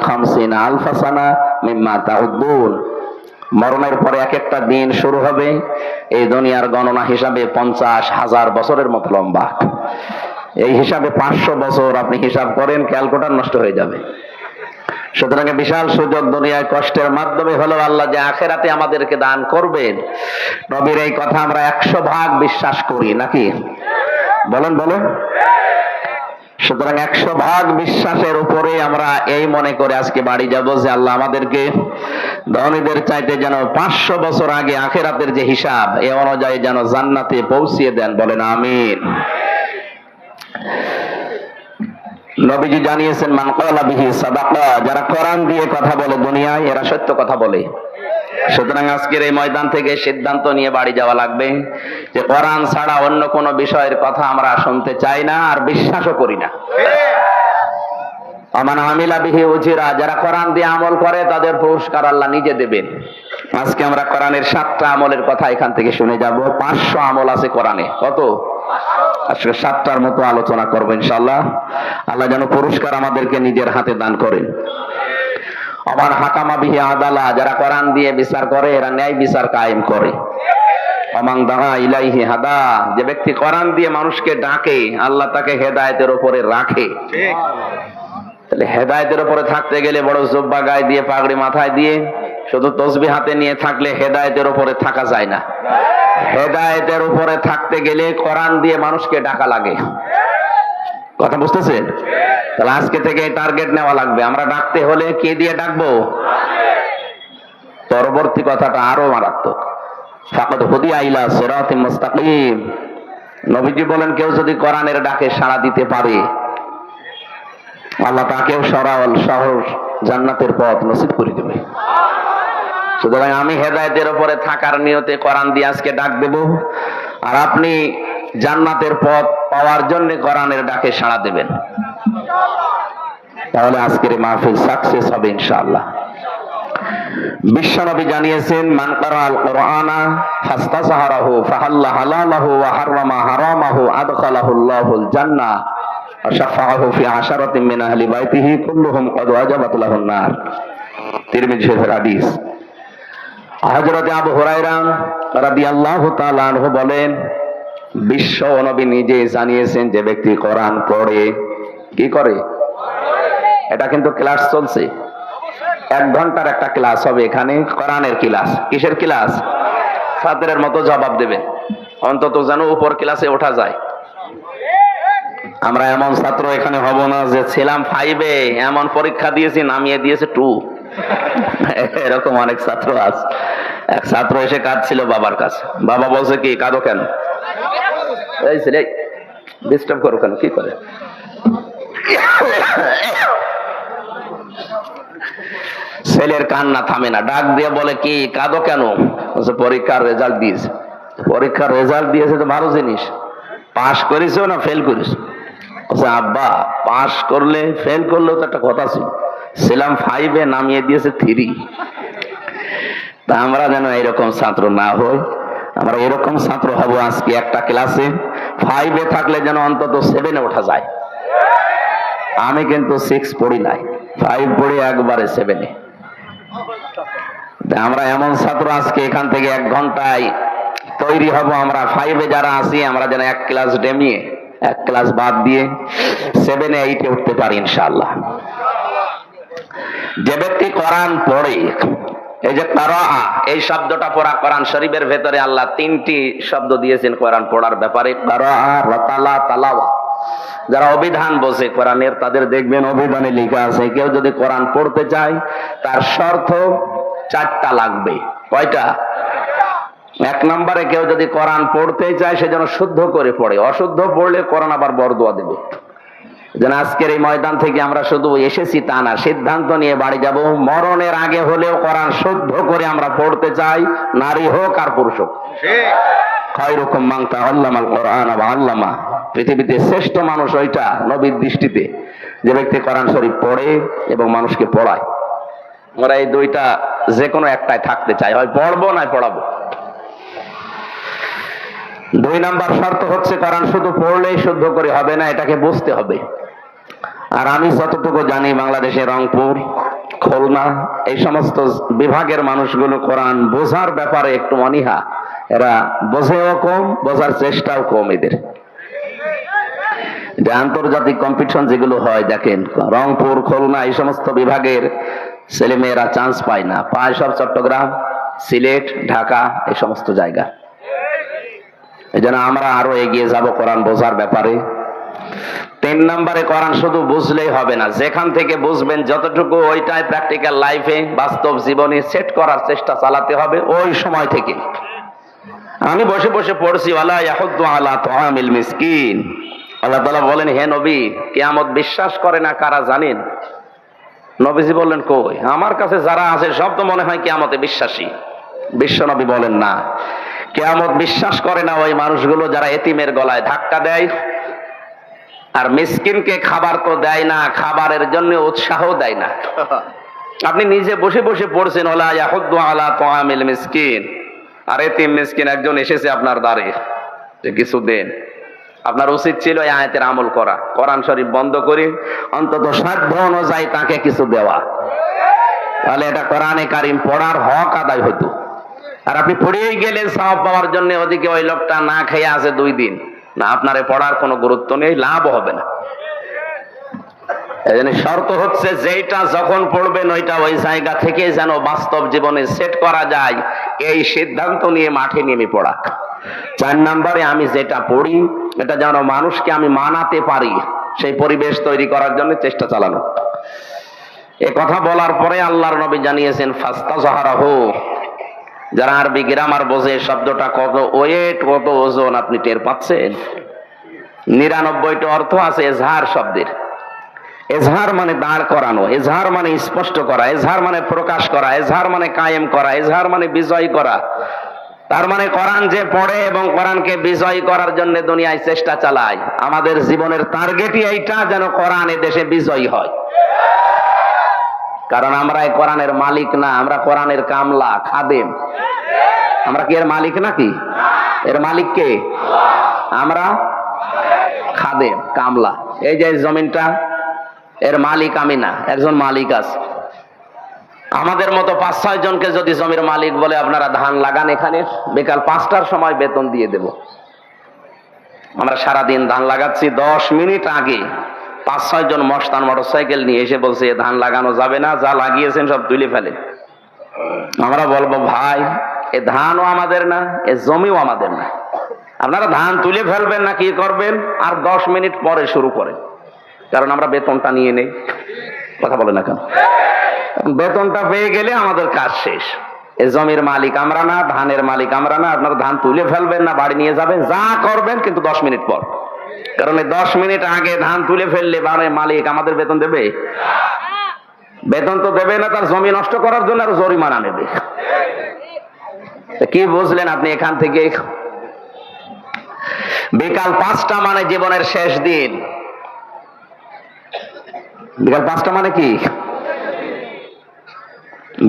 খামসিনা alpha সানা মিম্মা তাউদ্দুন। মরণের পরে এক একটা দিন শুরু হবে এই দুনিয়ার গণনা হিসাবে 50,000 বছরের মতো লম্বা। এই হিসাবে 500 বছর আপনি হিসাব করেন, ক্যালকুলেটর নষ্ট হয়ে যাবে। সুতরাং বিশাল সুযোগ, দুনিয়ায় কষ্টের মাধ্যমে হলেও আল্লাহ যে আখেরাতে আমাদেরকে দান করবেন, নবীর এই কথা আমরা 100% বিশ্বাস করি, নাকি বলেন বলেন। সুতরাং 100% বিশ্বাসের উপরে আমরা এই মনে করে আজকে বাড়ি যাব যে আল্লাহ আমাদেরকে ধনীদের চাইতে যেন 500 বছর আগে আখেরাতের যে হিসাব এ অনুযায়ী যেন জান্নাতে পৌঁছিয়ে দেন, বলেন আমিন। নবীজি জানিয়েছেন মান ক্বালা বিহি সাদাকা, যারা কোরআন দিয়ে কথা বলে দুনিয়ায় এরা সত্য কথা বলে। সুতরাং আজকের এই ময়দান থেকে সিদ্ধান্ত নিয়ে বাড়ি যাওয়া লাগবে যে কোরআন ছাড়া অন্য কোন বিষয়ের কথা আমরা শুনতে চাই না, আর বিশ্বাসও করি না। আমান আমিলা বিহি উজিরা, যারা কোরআন দিয়ে আমল করে তাদের পুরস্কার আল্লাহ নিজে দেবেন। আজকে আমরা কোরআনের 7টা আমলের কথা এখান থেকে শুনে যাব। 500 আমল আছে কোরআনে। কত? আজকে 7টার মতো আলোচনা করবো ইনশাআল্লাহ। আল্লাহ যেন পুরস্কার আমাদেরকে নিজের হাতে দান করেন। আবার হাকামা বিহি আদালা, যারা কোরআন দিয়ে বিচার করে এরা ন্যায় বিচার কায়েম করে। আমান দাআ ইলাইহি হাদা, যে ব্যক্তি কোরআন দিয়ে মানুষকে ডাকে আল্লাহ তাকে হেদায়েতের উপরে রাখে। ঠিক। তাহলে হেদায়েতের উপরে থাকতে গেলে বড় জুব্বা গায়ে দিয়ে পাগড়ি মাথায় দিয়ে শুধু তাসবিহ হাতে নিয়ে থাকলে হেদায়েতের উপরে থাকা যায় না। হেদায়েতের উপরে থাকতে গেলে কোরআন দিয়ে মানুষকে ডাকা লাগে। কথা বুঝতেছেন? তাহলে আজকে থেকে টার্গেট নেওয়া লাগবে, আমরা ডাকতে হলে কে দিয়ে ডাকবো? পরবর্তী কথাটা আরো মারাত্মক। ফাকাদ হুদিয়া ইলা সিরাতিম মুস্তাকিম, নবীজি বলেন কেউ যদি কোরআনের ডাকে সাড়া দিতে পারে আল্লাহ তাকেও সরল সহজ জান্নাতের পথ নসিব করে দেবে। সুতরাং আমি হেদায়েতের উপরে থাকার নিয়তে কোরআন দিয়ে আজকে ডাক দেব, আর আপনি জান্নাতের পথ পাওয়ার জন্য কোরআনের ডাকে সাড়া দেবেন। তাহলে আজকের মাহফিল সাকসেস হবে ইনশাআল্লাহ। বিশ্বনবী জানিয়েছেন মান ক্বারাআল কুরআনা ফাস্তাযহারাহু ফাহাল্লা হালালাহু ওয়া হারামা হারামাহু আদখালাহুল্লাহুল জান্নাহ ওয়া শাফাআহু ফি আশারাতিন মিন আহলি বাইতিহি কুল্লুহুম ক্বাদ ওয়াজাবাত লাহুন নার। তিরমিজি শরীফের হাদিস। হযরত আবু হুরায়রা রাদিয়াল্লাহু তাআলা আনহু বলেন বিশ্ব নবী নিজে জানিয়েছেন যে ব্যক্তি কোরআন পড়ে কি করে, এটা কিন্তু ক্লাস চলছে, 1 ঘন্টার একটা ক্লাস হবে এখানে, কোরআনের ক্লাস। কিসের ক্লাস? ছাত্রের মতো জবাব দেবেন, অন্তত যেন উপর ক্লাসে ওঠা যায়। আমরা এমন ছাত্র এখানে হব না যে ছিলাম 5-এ এমন পরীক্ষা দিয়েছি নামিয়ে দিয়েছে 2। এরকম অনেক ছাত্র আছে। এক ছাত্র এসে কাঁদছিল বাবার কাছে, বাবা বলছে কি কাঁদো কেন? এই ছেলে ডিস্টার্ব করো কেন, কি করে? ছেলের কান্না থামে না, ডাক দিয়ে বলে কি কাঁদো কেন? পরীক্ষার রেজাল্ট দিয়েছে। পরীক্ষার রেজাল্ট দিয়েছে তো ভালো জিনিস, পাস করেছো না ফেল করেছো? আব্বা পাস করলে ফেল করলেও তো একটা কথা ছিল, ছিলাম 5-এ নামিয়ে দিয়েছে 3। তা আমরা যেন এরকম ছাত্র না হই, আমরা এরকম ছাত্র হব আজকে একটা ক্লাসে 5-এ থাকলে যেন অন্তত 7-এ ওঠা যায়। আমি কিন্তু 6 পড়ি নাই, 5 পড়ি একবারে 7-এ। আমরা এমন ছাত্র আজকে এখান থেকে 1 ঘন্টায় তৈরি হব। আমরা 5-এ যারা আছি আমরা যেন 1 ক্লাস ডেমিয়ে 1 ক্লাস বাদ দিয়ে 7-এ 8-এ উঠতে পারি ইনশাআল্লাহ। যে ব্যক্তি কোরআন পড়ে, এই যে কারাআ এই শব্দটা পড়া, কোরআন শরীফের ভেতরে আল্লাহ 3টি শব্দ দিয়েছেন কোরআন পড়ার ব্যাপারে, কারাআ, রাতালা, তালাওয়া। যারা অভিধান বোঝে কোরআনের তাদের দেখবেন অভিধানে লেখা আছে কেউ যদি কোরআন পড়তে চায় তার শর্ত 4টা লাগবে। কয়টা? 1 নম্বরে কেউ যদি কোরআন পড়তে চায় সে যেন শুদ্ধ করে পড়ে, অশুদ্ধ পড়লে কোরআন আবার বরদোয়া দেবে। যেন আজকের এই ময়দান থেকে আমরা শুধু এসেছি তা না, সিদ্ধান্ত নিয়ে বাড়ি যাব মরণের আগে হলেও কোরআন শুদ্ধ করে আমরা পড়তে চাই, নারী হোক আর পুরুষ হোক। খায়রুকুম মান তাআল্লামাল কুরআন ওয়া আল্লামা, পৃথিবীতে শ্রেষ্ঠ মানুষ ওইটা নবীর দৃষ্টিতে যে ব্যক্তি কোরআন শরীফ পড়ে এবং মানুষকে পড়ায়। আমরা এই 2টা যে কোনো একটাই থাকতে চাই, হয় পড়বো না পড়াবো। 2 নাম্বার শর্ত হচ্ছে কোরআন শুধু পড়লেই শুদ্ধ করে হবে না, এটাকে বুঝতে হবে। আর আমি যতটুকু জানি বাংলাদেশের রংপুর খুলনা এই সমস্ত বিভাগের মানুষগুলো কোরআন বোঝার ব্যাপারে একটু অনীহা, এরা বোঝেও কম, বোঝার চেষ্টাও কম এদের। যে আন্তর্জাতিক কম্পিটিশন যেগুলো হয় দেখেন, রংপুর, খুলনা এই সমস্ত বিভাগের ছেলেমেয়েরা চান্স পায় না, পায় সব চট্টগ্রাম, সিলেট, ঢাকা এই সমস্ত জায়গা। এই জন্য আমরা আরো এগিয়ে যাব কোরআন বোঝার ব্যাপারে। 3 নম্বরে, কোরআন শুধু বুঝলেই হবে না, যেখান থেকে বুঝবেন যতটুকু ওইটাই প্র্যাকটিক্যাল লাইফে, বাস্তব জীবনে সেট করার চেষ্টা চালাতে হবে ওই সময় থেকে। আমি বসে বসে পড়ছি, ওয়ালা ইয়াহুদ্দু আলা তুআমিল মিসকিন। আল্লাহ তাআলা বলেন, হে নবী, কিয়ামত বিশ্বাস করে না কারা জানেন? নবীজি বললেন, কই, আমার কাছে যারা আছে সব তো মনে হয় কিয়ামতে বিশ্বাসী। বিশ্ব নবী বলেন, না, কিয়ামত বিশ্বাস করে না ওই মানুষগুলো যারা এতিমের গলায় ধাক্কা দেয় আর মিসকিনকে খাবার তো দেয় না, খাবারের জন্য উৎসাহ দেয় না। আপনি নিজে বসে বসে পড়ছেন, ওয়ালা ইয়াহুদ্দু আলা তুআমিল মিসকিন, আর এতিম মিসকিন একজন এসেছে আপনার দ্বারে যে কিছু দেন। আপনার উচিত ছিল এই আয়াতের আমল করা, কোরআন শরীফ বন্ধ করে অন্তত সাধ্য অনুযায়ী তাকে কিছু দেওয়া, তাহলে এটা কোরআনে কারিম পড়ার হক আদায় হতো। আর আপনি পড়েই গেলেন সওয়াব পাওয়ার জন্য, ওদিকে ওই লোকটা না খেয়ে আছে 2 দিন, না, আপনার পড়ার কোনো গুরুত্ব নেই, লাভ হবে না। এই জন্য শর্ত হচ্ছে যেটা যখন পড়বেন ওইটা ওই জায়গা থেকে যেন বাস্তব জীবনে সেট করা যায়, এই সিদ্ধান্ত নিয়ে মাঠে নেমে পড়া। 4 নম্বরে, আমি যেটা পড়ি এটা যেন মানুষকে আমি মানাতে পারি, সেই পরিবেশ তৈরি করার জন্য চেষ্টা চালানো। এ কথা বলার পরে আল্লাহর নবী জানিয়েছেন, ফাস্তাযহারাহু, যারা আরবি গ্রামার বোঝে, শব্দটা কত ওয়েট, কত ওজন আপনি টের পাচ্ছেন? 99টা অর্থ আছে এজহার শব্দের। এজহার মানে দাঁড় করানো, এজহার মানে স্পষ্ট করা, এজহার মানে প্রকাশ করা, এজহার মানে কায়েম করা, এজহার মানে বিজয় করা। তার মানে কোরআন যে পড়ে এবং কোরআনকে বিজয় করার জন্য দুনিয়ায় চেষ্টা চালায়, আমাদের জীবনের টার্গেটই এইটা, যেন কোরআন এ দেশে বিজয়ী হয়। কারণ আমরা এই কোরআনের মালিক না, আমরা কোরআনের কামলা, খাদেম। আমরা কি এর মালিক নাকি? এর মালিক কে? আমরা খাদেম, কামলা। এই যে জমিনটা, এর মালিক আমি না, একজন মালিক আছে। আমাদের মতো 5-6 জনকে যদি জমির মালিক বলে আপনারা ধান লাগান, এখানে বিকাল 5টার সময় বেতন দিয়ে দেব। আমরা সারাদিন ধান লাগাচ্ছি, 10 মিনিট আগে 5-6 জন মস্তান মোটরসাইকেল নিয়ে এসে বলছে ধান লাগানো যাবে না, যা লাগিয়েছেন সব তুলে ফেলে। আমরা বলবো, ভাই, এ ধানও আমাদের না, এ জমিও আমাদের না, আপনারা ধান তুলে ফেলবেন না কি করবেন, আর 10 মিনিট পরে শুরু করেন, কারণ আমরা বেতনটা নিয়ে নেই। কথা বলে না কেন? বেতনটা পেয়ে গেলে আমাদের কাজ শেষ। এই জমির মালিক আমরা না, ধানের মালিক আমরা না, আপনারা ধান তুলে ফেলবেন না বাড়ি নিয়ে যাবেন, যা করবেন, কিন্তু 10 মিনিট পর। কারণ এই 10 মিনিট আগে ধান তুলে ফেললে বাড়ির মালিক আমাদের বেতন দেবে? বেতন তো দেবে না, তার জমি নষ্ট করার জন্য আর জরিমানা নেবে। কি বুঝলেন আপনি এখান থেকে? বিকাল 5টা মানে জীবনের শেষ দিন। বিকাল 5টা মানে কি?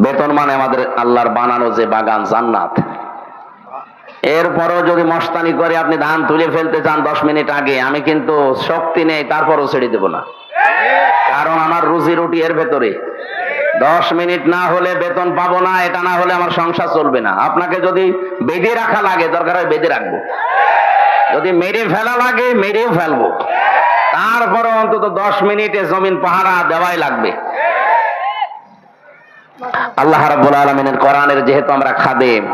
বেতন মানে আমাদের আল্লাহর বানানো যে বাগান, জান্নাত। এরপরও যদি মস্তানি করে আপনি ধান তুলে ফেলতে চান 10 মিনিট আগে, আমি কিন্তু শক্তি নেই, তারপরও ছেড়ে দেব না, কারণ আমার রুজি রুটি এর ভেতরে। 10 মিনিট না হলে বেতন পাবো না, এটা না হলে আমার সংসার চলবে না। আপনাকে যদি বেঁধে রাখা লাগে, দরকার হয় বেঁধে রাখবো, যদি মেরে ফেলা লাগে মেরেও ফেলবো, তারপরে অন্তত 10 মিনিটে জমিন পাহারা দেওয়াই লাগবে। আল্লাহ রাব্বুল আলামিনের কোরআনের যেহেতু আমরা খাদেম,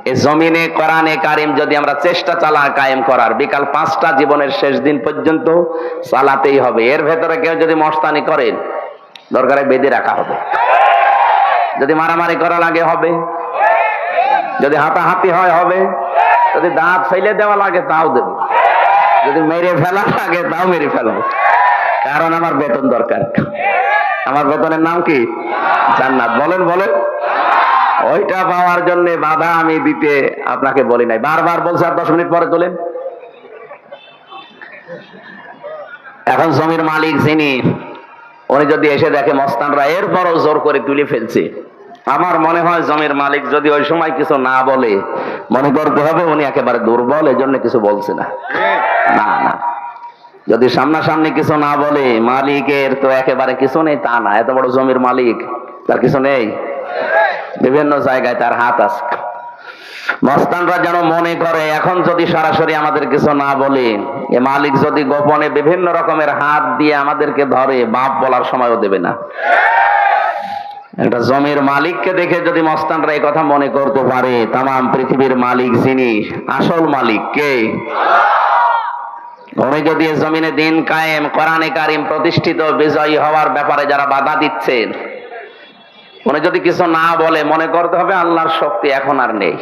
এই জমিনে কোরআনে কারিম যদি আমরা চেষ্টা চালাই কায়েম করার, বিকাল 5টা জীবনের শেষ দিন পর্যন্ত চালাতেই হবে। এর ভেতরে কেউ যদি মস্তানি করেন, দরকারে বেঁধে রাখা হবে। যদি মারামারি করা লাগে হবে, যদি হাতাহাতি হয় হবে, যদি দাঁত ফেলে দেওয়া লাগে তাও দেব, যদি মেরে ফেলা লাগে তাও মেরে ফেলবো, কারণ আমার বেতন দরকার। আমার বেতনের নাম কি? জান্নাত। বলেন বলেন। ওইটা পাওয়ার জন্য বাধা আমি দিতে আপনাকে বলি নাই, বারবার বলছি আর 10 মিনিট পরে তোলেন। এখন জমির মালিক যিনি, উনি যদি এসে দেখে মস্তানরা এরপরও জোর করে তুলে ফেলছে, আমার মনে হয় জমির মালিক যদি ওই সময় কিছু না বলে, মনে করতে হবে উনি একেবারে দুর্বল, এই জন্য কিছু বলছে না। না না, যদি সামনাসামনি কিছু না বলে, মালিকের তো একেবারে কিছু নেই তা না, এত বড় জমির মালিক, তার কিছু নেই? বিভিন্ন জায়গায় তার হাত আছে। মস্তানরা যেন মনে করে এখন যদি সরাসরি আমাদের কিছু না বলে, এ মালিক যদি গোপনে বিভিন্ন রকমের হাত দিয়ে আমাদেরকে ধরে, বাপ বলার সময়ও দেবে না। একটা জমির মালিককে দেখে যদি মস্তানরা এই কথা মনে করতে পারে, তামাম পৃথিবীর মালিক যিনি, আসল মালিক কে? উনি যদি জমিনে দিন কায়েম, কোরআনে কারিম প্রতিষ্ঠিত, বিজয়ী হওয়ার ব্যাপারে যারা বাধা দিচ্ছেন, উনি যদি কিছু না বলে, মনে করতে হবে আল্লাহর শক্তি এখন আর নেই।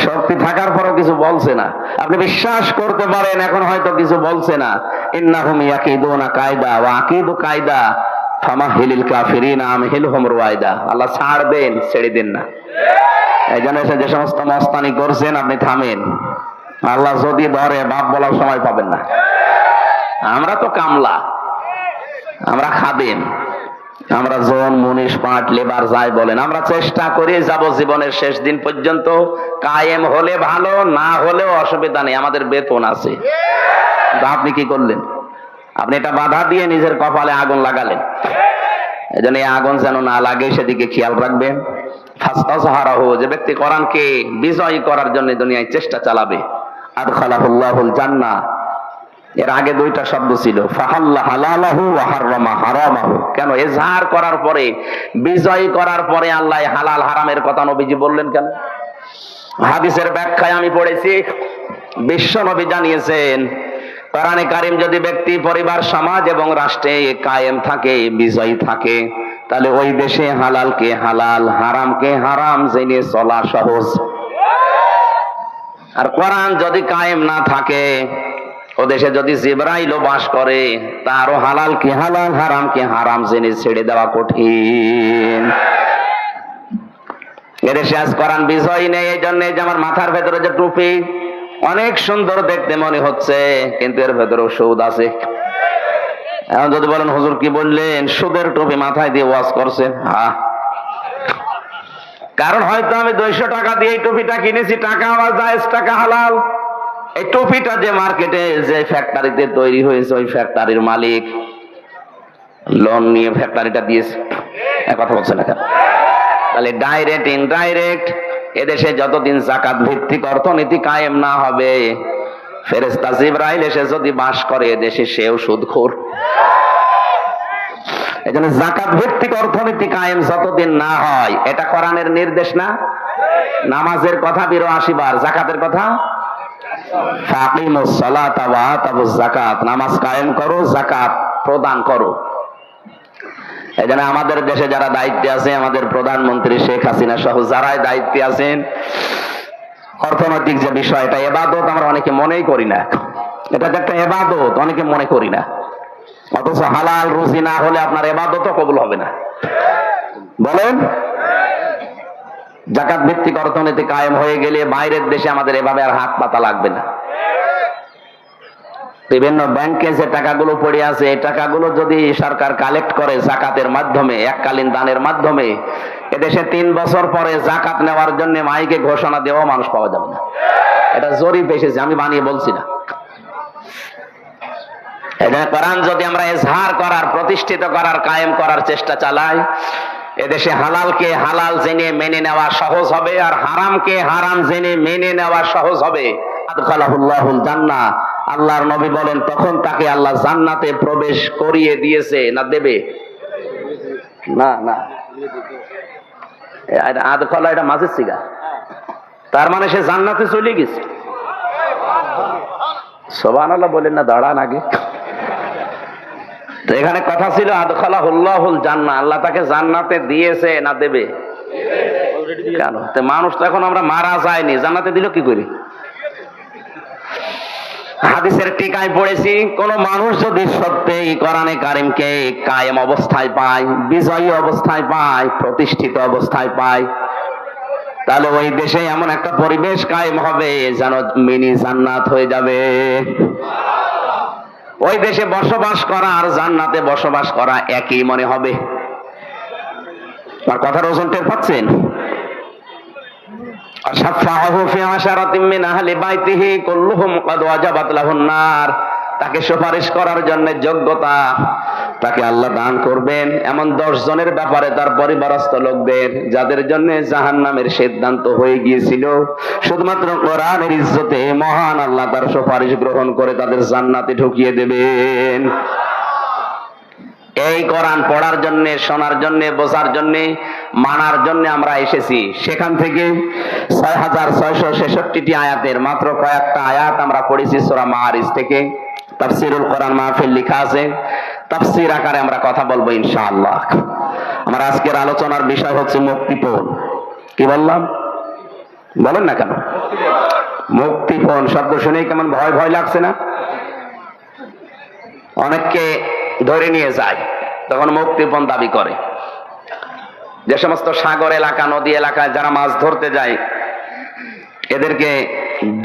শক্তি থাকার পরও কিছু বলছে না। আপনি বিশ্বাস করতে পারেন এখন হয়তো কিছু বলছে না। ইন্নাহুম ইয়াকিদুনা কায়দা ওয়া আকিদু কায়দা ফামাহিলিল কাফিরিনা আমহিলহুম রুয়াইদা। আল্লাহ ছাড় দেন, ছেড়ে দেন না। এই জন্য যে সমস্ত মস্তানি করছেন আপনি থামেন। আল্লাহ যদি ধরে বাপ বলার সময় পাবেন না। আমরা তো কামলা, আমরা খাদেম, আমরা জন মুনিশ পাট লেবার যাই বলেন, আমরা চেষ্টা করে যাব জীবনের শেষ দিন পর্যন্ত। কায়েম হলে ভালো, না হলেও অসুবিধা নেই, আমাদের বেতন আছে। আপনি কি করলেন? আপনি এটা বাধা দিয়ে নিজের কপালে আগুন লাগালেন। এই জন্য এই আগুন যেন না লাগে সেদিকে খেয়াল রাখবেন। ফাস্তাযহারাহু, যে ব্যক্তি কোরআনকে বিজয়ী করার জন্য দুনিয়ায় চেষ্টা চালাবে, আদখালাহুল্লাহুল জান্নাহ। এর আগে দুইটা শব্দ ছিল, ফাহাল্লা হালালাহু ওয়া হারামা হারামাহু। কেন ইজহার করার পরে, বিজয় করার পরে আল্লাহ হালাল হারামের কথা নবীজি বললেন কেন? হাদিসের ব্যাখ্যায় আমি পড়েছি, বিশ্ব নবী জানিয়েছেন, কোরআনে কারিম যদি ব্যক্তি, পরিবার, সমাজ এবং রাষ্ট্রে কায়েম থাকে, বিজয়ী থাকে, তাহলে ওই দেশে হালালকে হালাল, হারামকে হারাম জেনে চলা সহজ। আর কোরআন যদি কায়েম না থাকে, ও দেশে যদি জিবরাইলও বাস করে, তারও হালালকে হালাল, হারামকে হারাম জেনে ছেড়ে দেওয়া কঠিন। এদেশে আজ কোরআন বিজয় নেই। এই জন্য যে আমার মাথার ভেতরে যে টুপি, অনেক সুন্দর দেখতে মনে হচ্ছে, কিন্তু এর ভেতরেও সুদ আছে। এখন যদি বলেন হুজুর কি বললেন, সুদের টুপি মাথায় দিয়ে ওয়াজ করছেন, হ্যাঁ, কারণ হয়তো আমি 200 টাকা দিয়ে এই টুপিটা কিনেছি, টাকা আমার জায়েজ, টাকা হালাল। এই টুপিটা যে মার্কেটে, যে ফ্যাক্টরিতে তৈরি হয়েছে, ওই ফ্যাক্টরির মালিক লোন নিয়ে ফ্যাক্টরিটা দিয়েছে। কথা বলছে না কেন? তাহলে ডাইরেক্ট ইনডাইরেক্ট এদেশে যতদিন যাকাত ভিত্তিক অর্থনীতি কায়েম না হবে, ফেরেশতা জিবরাইল এসে যদি বাস করে এদেশে, সেও সুদখোর। এজন্য যাকাত ভিত্তিক অর্থনীতি কায়েম যতদিন না হয়, এটা কোরআনের নির্দেশ না? নামাজের কথা 82 বার, যাকাতের কথা ফাকিমুস সালাতা ওয়া আতাবুজ যাকাত, নামাজ কায়েম করো, যাকাত প্রদান করো। এজন্য আমাদের দেশে যারা দায়িত্বে আছে, আমাদের প্রধানমন্ত্রী শেখ হাসিনা সহ যারাই দায়িত্বে আছেন, অর্থনৈতিক যে বিষয়, এটা ইবাদত আমরা অনেকে মনেই করি না। এটা যে একটা ইবাদত অনেকে মনে করি না, অথচ হালাল রুজি না হলে আপনার ইবাদতও কবুল হবে না। বলেন, যাকাত ভিত্তিক অর্থনীতি কায়েম হয়ে গেলে বাইরের দেশে আমাদের এভাবে আর হাত পাতা লাগবে না। বিভিন্ন ব্যাংকে যে টাকাগুলো পড়ে আছে, এই টাকাগুলো যদি সরকার কালেক্ট করে যাকাতের মাধ্যমে, এককালীন দানের মাধ্যমে, এদেশে 3 বছর পরে যাকাত নেওয়ার জন্য মাইকে ঘোষণা দেওয়া মানুষ পাওয়া যাবে না। এটা জরিপ এসেছে, আমি বানিয়ে বলছি না। এজন্য কোরআন যদি আমরা ইজহার করার, প্রতিষ্ঠিত করার, কায়েম করার চেষ্টা চালাই, এদেশে হালালকে হালাল জেনে মেনে নেওয়া সহজ হবে, আর হারামকে হারাম জেনে মেনে নেওয়া সহজ হবে। আদখালাহুল্লাহুল জান্নাহ, আল্লাহর নবী বলেন, তখন তাকে আল্লাহ জান্নাতে প্রবেশ করিয়ে দিয়েছে, না দেবে? না না, আদখালা এটা মাঝের সিগা, তার মানে সে জান্নাতে চলে গেছে। সুবহানাল্লাহ বলেন না, দাঁড়ান আগে। তো এখানে কথা ছিল আদখালাহুল্লাহুল জান্নাহ, আল্লাহ তাকে জান্নাতে দিয়েছে, না দেবে? কেন? তো মানুষ তো এখন আমরা মারা যায়নি, জান্নাতে দিল কি করে? হাদিসের টিকায় পড়েছি, কোন মানুষ যদি সত্যিই কোরআনে কারিমকে কায়েম অবস্থায় পায়, বিজয়ী অবস্থায় পায়, প্রতিষ্ঠিত অবস্থায় পায়, তাহলে ওই দেশে এমন একটা পরিবেশ কায়েম হবে যেন মিনি জান্নাত হয়ে যাবে। ওই দেশে বসবাস করা আর জান্নাতে বসবাস করা একই মনে হবে। আর কথার ওজন টের পাচ্ছেন? তাকে সুপারিশ করার জন্য যোগ্যতা তাকে আল্লাহ দান করবেন এমন 10 জনের ব্যাপারে তার পরিবারস্থ লোকদের, যাদের জন্য জাহান্নামের সিদ্ধান্ত হয়ে গিয়েছিল, শুধুমাত্র কোরআনের ইজ্জতে মহান আল্লাহ তার সুপারিশ গ্রহণ করে তাদের জান্নাতে ঢুকিয়ে দেবেন। এই কোরআন পড়ার জন্য, শোনার জন্য, বোঝার জন্য, মানার জন্য আমরা এসেছি। সেখান থেকে 6666টি আয়াতের মাত্র কয়েকটা আয়াত আমরা পড়েছি সূরা মাআরিজ থেকে। তাফসীরুল কোরআন মাহফিল লেখা আছে, তাফসীর আকারে আমরা কথা বলবো ইনশাআল্লাহ। আমার আজকের আলোচনার বিষয় হচ্ছে মুক্তিপণ। কি বললাম? বলেন না কেন? মুক্তিপণ শব্দ শুনেই কেমন ভয় ভয় লাগছে না? অনেককে ধরে নিয়ে যায়, তখন মুক্তিপণ দাবি করে। যে সমস্ত সাগর এলাকা, নদী এলাকায় যারা মাছ ধরতে যায়, এদেরকে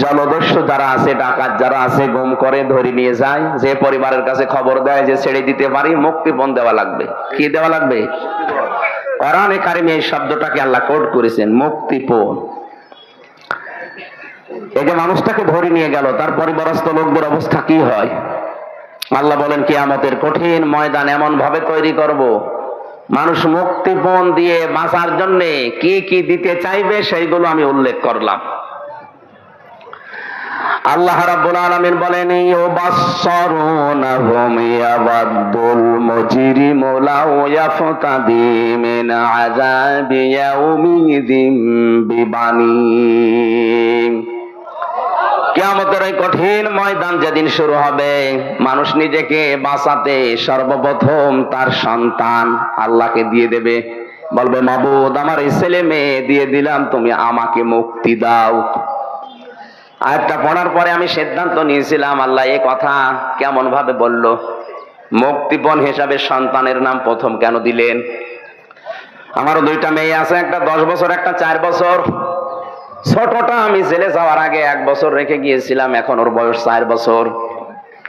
জলদস্যু যারা আছে, ডাকাত যারা আছে, গুম করে ধরে নিয়ে যায়। যে পরিবারের কাছে খবর দেয় যে ছেড়ে দিতে পারি, মুক্তিপণ দেওয়া লাগবে। কি দেওয়া লাগবে? কোরআনে কারিমে এই শব্দটাকে আল্লাহ কোড করেছেন, মুক্তিপণ। এই যে মানুষটাকে ধরে নিয়ে গেল, তার পরিবারস্থ লোকদের অবস্থা কি হয়? আল্লাহ বলেন কিয়ামতের কঠিন ময়দান এমন ভাবে তৈরি করব, মানুষ মুক্তিপণ দিয়ে বাঁচার জন্য কি কি দিতে চাইবে সেইগুলো আমি উল্লেখ করলাম। আল্লাহ রাব্বুল আলামিন বলেন, ইউবাসসিরুনাহুম ইয়াবাদুল মুজরিমু লাউ ইয়াফতাদি মিন আযাবি ইয়াউমিদিন বিবানি। কিয়ামতের এই কঠিন ময়দান যেদিন শুরু হবে, মানুষ নিজেকে বাঁচাতে সর্বপ্রথম তার সন্তান আল্লাহকে দিয়ে দেবে। বলবে, মাবুদ, আমার এই ছেলে মেয়ে দিয়ে দিলাম, তুমি আমাকে মুক্তি দাও। আয়াতটা পড়ার পরে আমি সিদ্ধান্ত নিয়েছিলাম, আল্লাহ এই কথা কেমন ভাবে বলল? মুক্তিপণ হিসাবে সন্তানের নাম প্রথম কেন দিলেন? আমারও 2টা মেয়ে আছে, একটা 10 বছর, একটা 4 বছর। ছোটটা আমি জেলে যাওয়ার আগে 1 বছর রেখে গিয়েছিলাম, এখন ওর বয়স 4 বছর।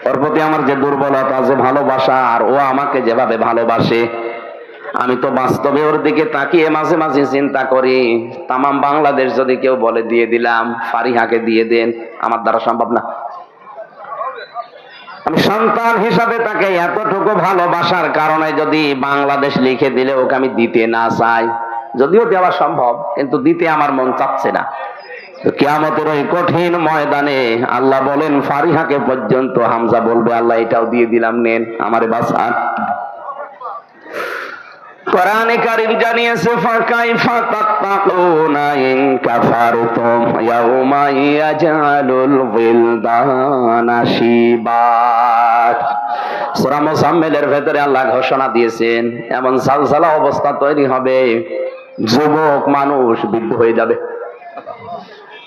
ওর প্রতি আমার যে দুর্বলতা, যে ভালোবাসা, আর ও আমাকে যেভাবে ভালোবাসে, আমি তো বাস্তবে ওর দিকে তাকিয়ে মাঝে মাঝে চিন্তা করি, তামাম বাংলাদেশ যদি কেউ বলে দিয়ে দিলাম, ফারিহাকে দিয়ে দেন, আমার দ্বারা সম্ভব না। আমি সন্তান হিসাবে তাকে এতটুকু ভালোবাসার কারণে যদি বাংলাদেশ লিখে দিলে ওকে আমি দিতে না চাই, যদিও দেওয়া সম্ভব, কিন্তু দিতে আমার মন চাচ্ছে না। কিয়ামতের ওই কঠিন ময়দানে আল্লাহ বলেন, ফারিহাকে পর্যন্ত হামজা বলবে, আল্লাহ এটাও দিয়ে দিলাম, নেন, আমারে বাঁচান। কোরআনে কারীম জানিয়েছে, ফাকাইফা তাত্তাকুনা ইন কাফারতুম ইয়াউমা ইয়াজআলুল বিলদানা শিবা। সূরা মুজাম্মিলের ভেতরে আল্লাহ ঘোষণা দিয়েছেন, এমন সালসালা অবস্থা তৈরি হবে, যুবক মানুষ বৃদ্ধ হয়ে যাবে।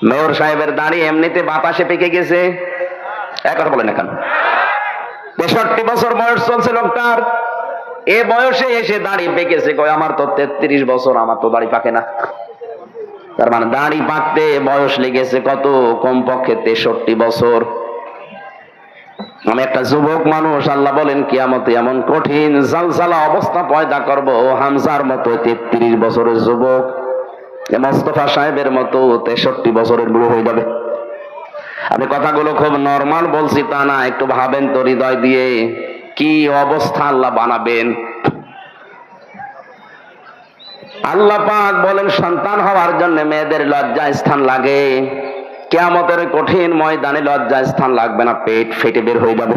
মেয়র সাহেবের দাড়ি এমনিতে বাতাসে পেকে গেছে, এক কথা বলেন না কেন? 63 বছর বয়স চলছে লোকটার, এ বয়সে এসে দাড়ি পেকেছে। কয়, আমার তো 33 বছর, আমার তো দাড়ি পাকে না। তার মানে দাড়ি পাকতে বয়স লেগেছে কত? কমপক্ষে 63 বছর। আমি একটা যুবক মানুষ, আল্লাহ বলেন কিয়ামতে এমন কঠিন জালজালা অবস্থা পয়দা করব, হামজার মতো 33 বছরের যুবক, মোস্তফা সাহেবের মতো 63 বছরের বুড়ো হয়ে যাবে। আমি কথাগুলো খুব নরমাল বলছি তা না, একটু ভাবেন তো হৃদয় দিয়ে, কি অবস্থা আল্লাহ বানাবেন। আল্লাহ পাক বলেন, সন্তান হওয়ার জন্য মেয়েদের লজ্জা স্থান লাগে, কিয়ামতের কঠিন ময়দানে লজ্জা স্থান লাগবে না, পেট ফেটে বের হয়ে যাবে।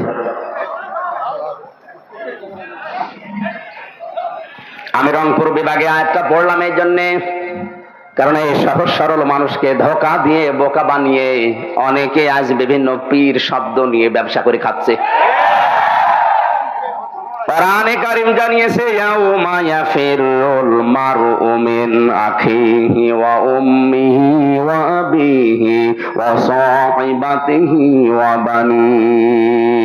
আমি রংপুর বিভাগে আয়াতটা পড়লাম এই জন্যে, কারণ এই সহজ সরল মানুষকে ধোঁকা দিয়ে বোকা বানিয়ে অনেকে আজ বিভিন্ন পীর শব্দ নিয়ে ব্যবসা করে খাচ্ছে। কোরআনে কারীম জানিয়েছে, ইয়াউমা ইয়াফিরুল মারউ মিন আখিহি ওয়া উম্মিহি ওয়া আবিহি ওয়া সাহিবাতিহি ওয়া বানিহি।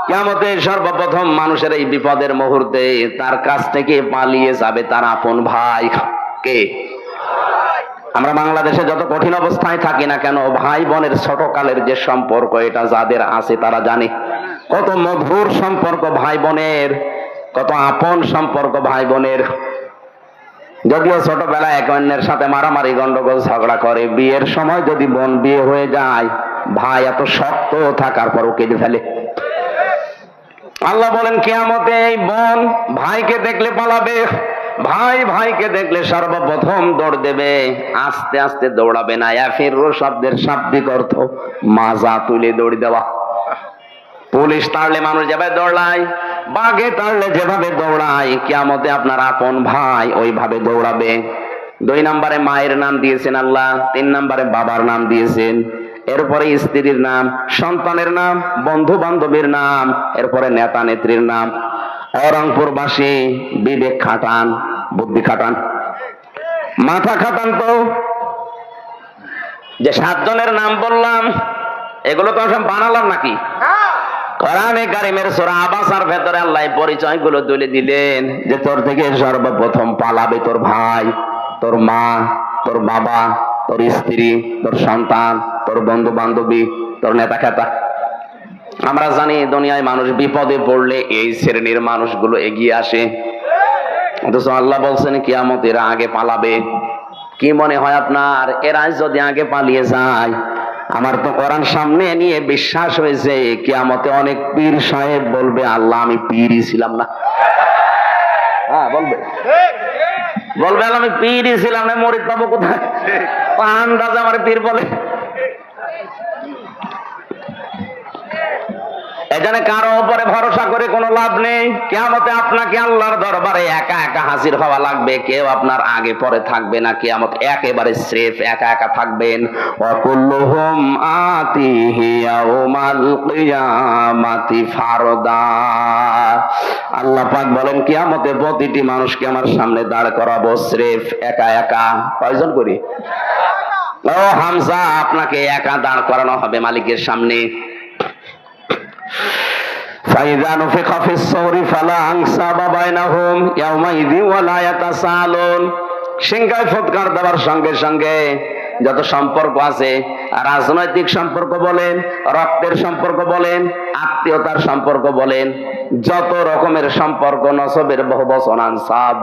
কিয়ামতে সর্বপ্রথম মানুষের এই বিপদের মুহূর্তে তার কাছ থেকে পালিয়ে যাবে তার আপন ভাই। কে? আমরা বাংলাদেশে যত কঠিন অবস্থায় থাকি না কেন, ভাই বোনের ছোটকালের যে সম্পর্ক, এটা যাদের আছে তারা জানে কত মধুর সম্পর্ক ভাই বোনের, কত আপন সম্পর্ক ভাই বোনের। যদিও ছোটবেলায় এক অন্যের সাথে মারামারি, গন্ডগোল, ঝগড়া করে, বিয়ের সময় যদি বোন বিয়ে হয়ে যায়, ভাই এত শক্ত থাকার পরও কেঁদে ফেলে। আল্লাহ বলেন কিয়ামতে এই বোন ভাইকে দেখলে পালাবে, ভাই ভাইকে দেখলে সর্বপ্রথম দৌড় দেবে, আস্তে আস্তে দৌড়াবে না। ইয়াফিরু শব্দের শাব্দিক অর্থ মাজা তুলে দৌড় দেওয়া। পুলিশ তাড়লে মানুষ যেভাবে দৌড়ায়, বাঘে তাড়লে যেভাবে দৌড়ায়, কিয়ামতে আপনার আপন ভাই ওইভাবে দৌড়াবে। 2 নম্বরে মায়ের নাম দিয়েছেন আল্লাহ, 3 নম্বরে বাবার নাম দিয়েছেন, এরপরে স্ত্রীর নাম, সন্তানের নাম, বন্ধু বান্ধবীর নাম, এরপরে নেতা নেত্রীর নাম। রংপুরবাসী বিবেক খাটান, বুদ্ধি খাটান, মাথা খাটান। তো যে 7 জনের নাম বললাম এগুলো তো সব বানালাম নাকি? কোরআনে কারিমের সূরা আবাসার ভেতরে আল্লাহ পরিচয়গুলো তুলে দিলেন যে তোর থেকে সর্বপ্রথম পালাবে তোর ভাই, তোর মা, তোর বাবা, তোর স্ত্রী, তোর সন্তান, তোর বন্ধু বান্ধবী, তোর নেতা খেতা। আমরা জানি দুনিয়ায় মানুষ বিপদে পড়লে এই শ্রেণীর মানুষগুলো এগিয়ে আসে, অথচ আল্লাহ বলছেন কিয়ামত এরা আগে পালাবে। কি মনে হয় আপনার এরা যদি আগে পালিয়ে যায়? আমার তো কোরআন সামনে নিয়ে বিশ্বাস হয়েছে কিয়ামতে অনেক পীর সাহেব বলবে আল্লাহ আমি পীরই ছিলাম না। হ্যাঁ বলবে, বলবে আমি পীরই ছিলাম না, মরিদ পাবো কোথায়? আন্দাজ আমার পীর বলে। এখানে কারো উপরে ভরসা করে কোনো লাভ নেই। কিয়ামতে আপনাকে আল্লাহর দরবারে একা একা হাজির হওয়া লাগবে, কেউ আপনার আগে পরে থাকবে না। কিয়ামত একেবারে স্রেফ একা একা থাকবেন। ওয়া কুল্লুহুম আতিহি ইয়াউমাল কিয়ামাতি ফারদা। আল্লাহ পাক বলেন কিয়ামতে প্রতিটি মানুষকে আমার সামনে দাঁড় করাবো স্রেফ একা একা। কয়জন করি? ও হামজা, আপনাকে একা দাঁড় করানো হবে মালিকের সামনে। فإذا نفخ في الصور فلا أنساب بينهم يومئذ ولا يتساءلون। সিংহায় ফুৎকার দেওয়ার সঙ্গে সঙ্গে যত সম্পর্ক আছে, রাজনৈতিক সম্পর্ক বলেন, রক্তের সম্পর্ক বলেন, আত্মীয়তার সম্পর্ক বলেন, যত রকমের সম্পর্ক নসবের বহুবচন আনসাব,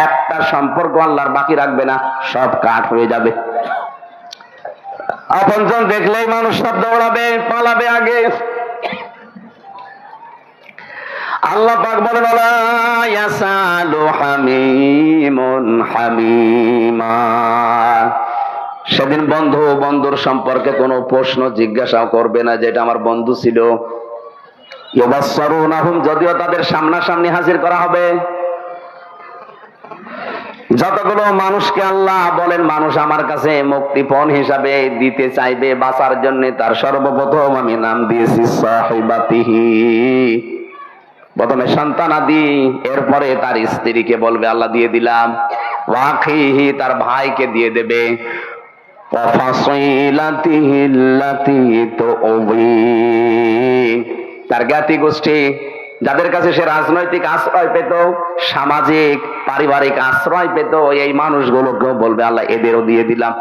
একটা সম্পর্ক আল্লাহর বাকি রাখবে না, সব কাট হয়ে যাবে। আপনজন দেখলেই মানুষ সব দৌড়াবে, পালাবে আগে। আল্লাহ পাক বলেন ওয়ালা ইয়াসালু হামিমুন হামিমা। সেদিন বন্ধু বন্ধুর সম্পর্কে কোনো প্রশ্ন জিজ্ঞাসা করবে না, যেটা আমার বন্ধু ছিল। ইউবাসসারুনাহুম, যদিও তাদের সামনাসামনি হাজির করা হবে। যতগুলো মানুষকে আল্লাহ বলেন মানুষ আমার কাছে মুক্তিপণ হিসাবে দিতে চাইবে বাঁচার জন্য, তার সর্বপ্রথম আমি নাম দিয়েছি সাহিবাতিহি। প্রথমে সন্তানাদি, এরপরে তার স্ত্রীকে বলবে আল্লাহ দিয়ে দিলাম, ওয়াখিহি তার ভাইকে দিয়ে দেবে, ওয়াফাসিলাতিহি আল্লাতী তুবি তার জ্ঞাতি গোষ্ঠী, যাদের কাছে সে রাজনৈতিক আশ্রয় পেত, সামাজিক পারিবারিক আশ্রয় পেত, এই মানুষগুলোকেও বলবে আল্লাহ এদেরও দিয়ে দিলাম।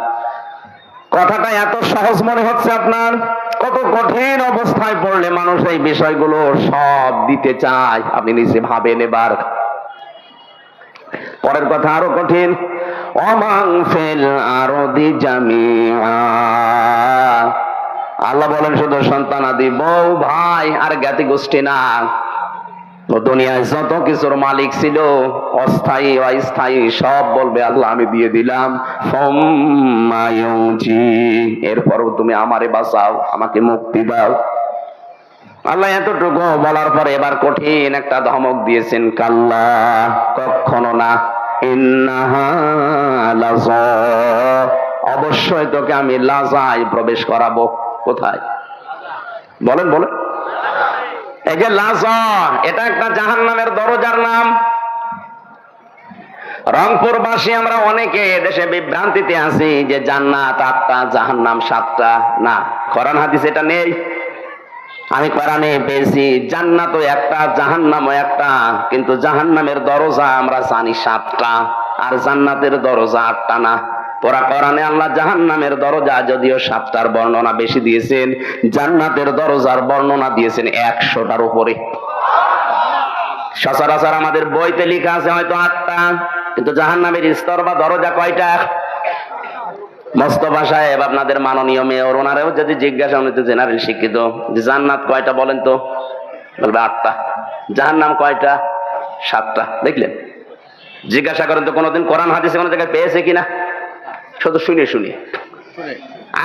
কথাটা এত সহজ মনে হচ্ছে আপনার? কত কঠিন অবস্থায় পড়লে মানুষ এই বিষয়গুলো সব দিতে চায়, আপনি নিজে ভাবেন। এবার পরের কথা আরো কঠিন। ওমান ফিল আরদি জামিআ। আল্লাহ বলেন শুধু সন্তানাদি, বউ, ভাই আর জ্ঞাতি গোষ্ঠী না, দুনিয়ায় যত কিছুর মালিক ছিল অস্থায়ী অস্থায়ী সব বলবে আল্লাহ আমি দিয়ে দিলাম। এরপরও তুমি আমারে বাঁচাও, আমাকে মুক্তি দাও। আল্লাহ এতটুকু বলার পরে এবার কঠিন একটা ধমক দিয়েছেন, কাল্লা, কখনো না, ইন্নাহা লাযা, অবশ্যই তোকে আমি লাজায় প্রবেশ করাবো। কোথায় বলেন বলেন? এই যে লাজা, এটা একটা জাহান্নামের দরজার নাম। রংপুরবাসী আমরা অনেকে দেশে বিভ্রান্তিতে আছি যে জান্নাত 8টা, জাহান্নাম 7টা। না, কোরআন হাদিস এটা নেই। আমি কোরআনে পেয়েছি জান্নাতও একটা, জাহান্নামও একটা, কিন্তু জাহান্নামের দরজা আমরা জানি 7টা, আর জান্নাতের দরজা 8টা না। পুরা কোরআনে আল্লাহ জাহান্নামের দরজা যদিও 7টার বর্ণনা বেশি দিয়েছেন, জান্নাতের দরজার বর্ণনা দিয়েছেন 100টার উপরে। সচরাচর আমাদের বইতে লেখা আছে হয়তো 8টা, কিন্তু জাহান্নামের স্তর বা দরজা কয়টা? মোস্তফা সাহেব, আপনাদের মাননীয় মেয়র, ওনারাও যদি জিজ্ঞাসা, উনি তো জেনারেল শিক্ষিত, যে জান্নাত কয়টা বলেন তো, বলবে 8টা। জাহান্নাম কয়টা? 7টা। দেখলেন? জিজ্ঞাসা করেন তো কোনোদিন কোরআন হাদিসে কোনো জায়গায় পেয়েছে কিনা? শুধু শুনে শুনে।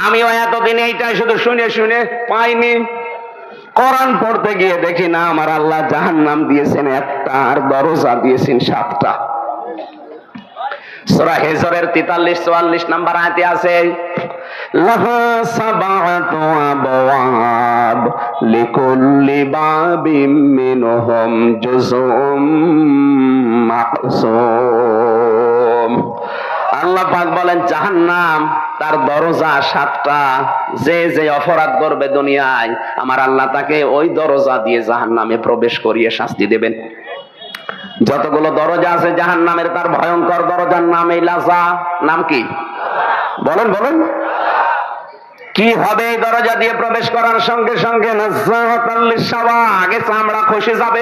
আমিও এতদিন এইটাই শুধু শুনে শুনে পাইনি। কোরআন পড়তে গিয়ে দেখি না আমার আল্লাহ জাহান্নাম দিয়েছেন 1টা আর দরজা দিয়েছেন 7টা। সূরা হিজরের 43-44 নম্বর আয়াতে আছে, লাহা সাবআতু আবওয়াব লিকুল্লি বাবিম মিনহুম জুজউম মাকসুম। আল্লাহ পাক বলেন জাহান্নাম তার দরজা 7টা। যে যে অপরাধ করবে দুনিয়ায় আমার আল্লাহ তাকে ওই দরজা দিয়ে জাহান্নামে প্রবেশ করিয়ে শাস্তি দেবেন। যতগুলো দরজা আছে জাহান্নামের, তার ভয়ঙ্কর দরজার নাম এই লাজা। নাম কি? বলেন বলেন। কি হবে এই দরজা দিয়ে প্রবেশ করার সঙ্গে সঙ্গে? নাযাতাল লিশাওয়া, আগে চামড়া খসে যাবে।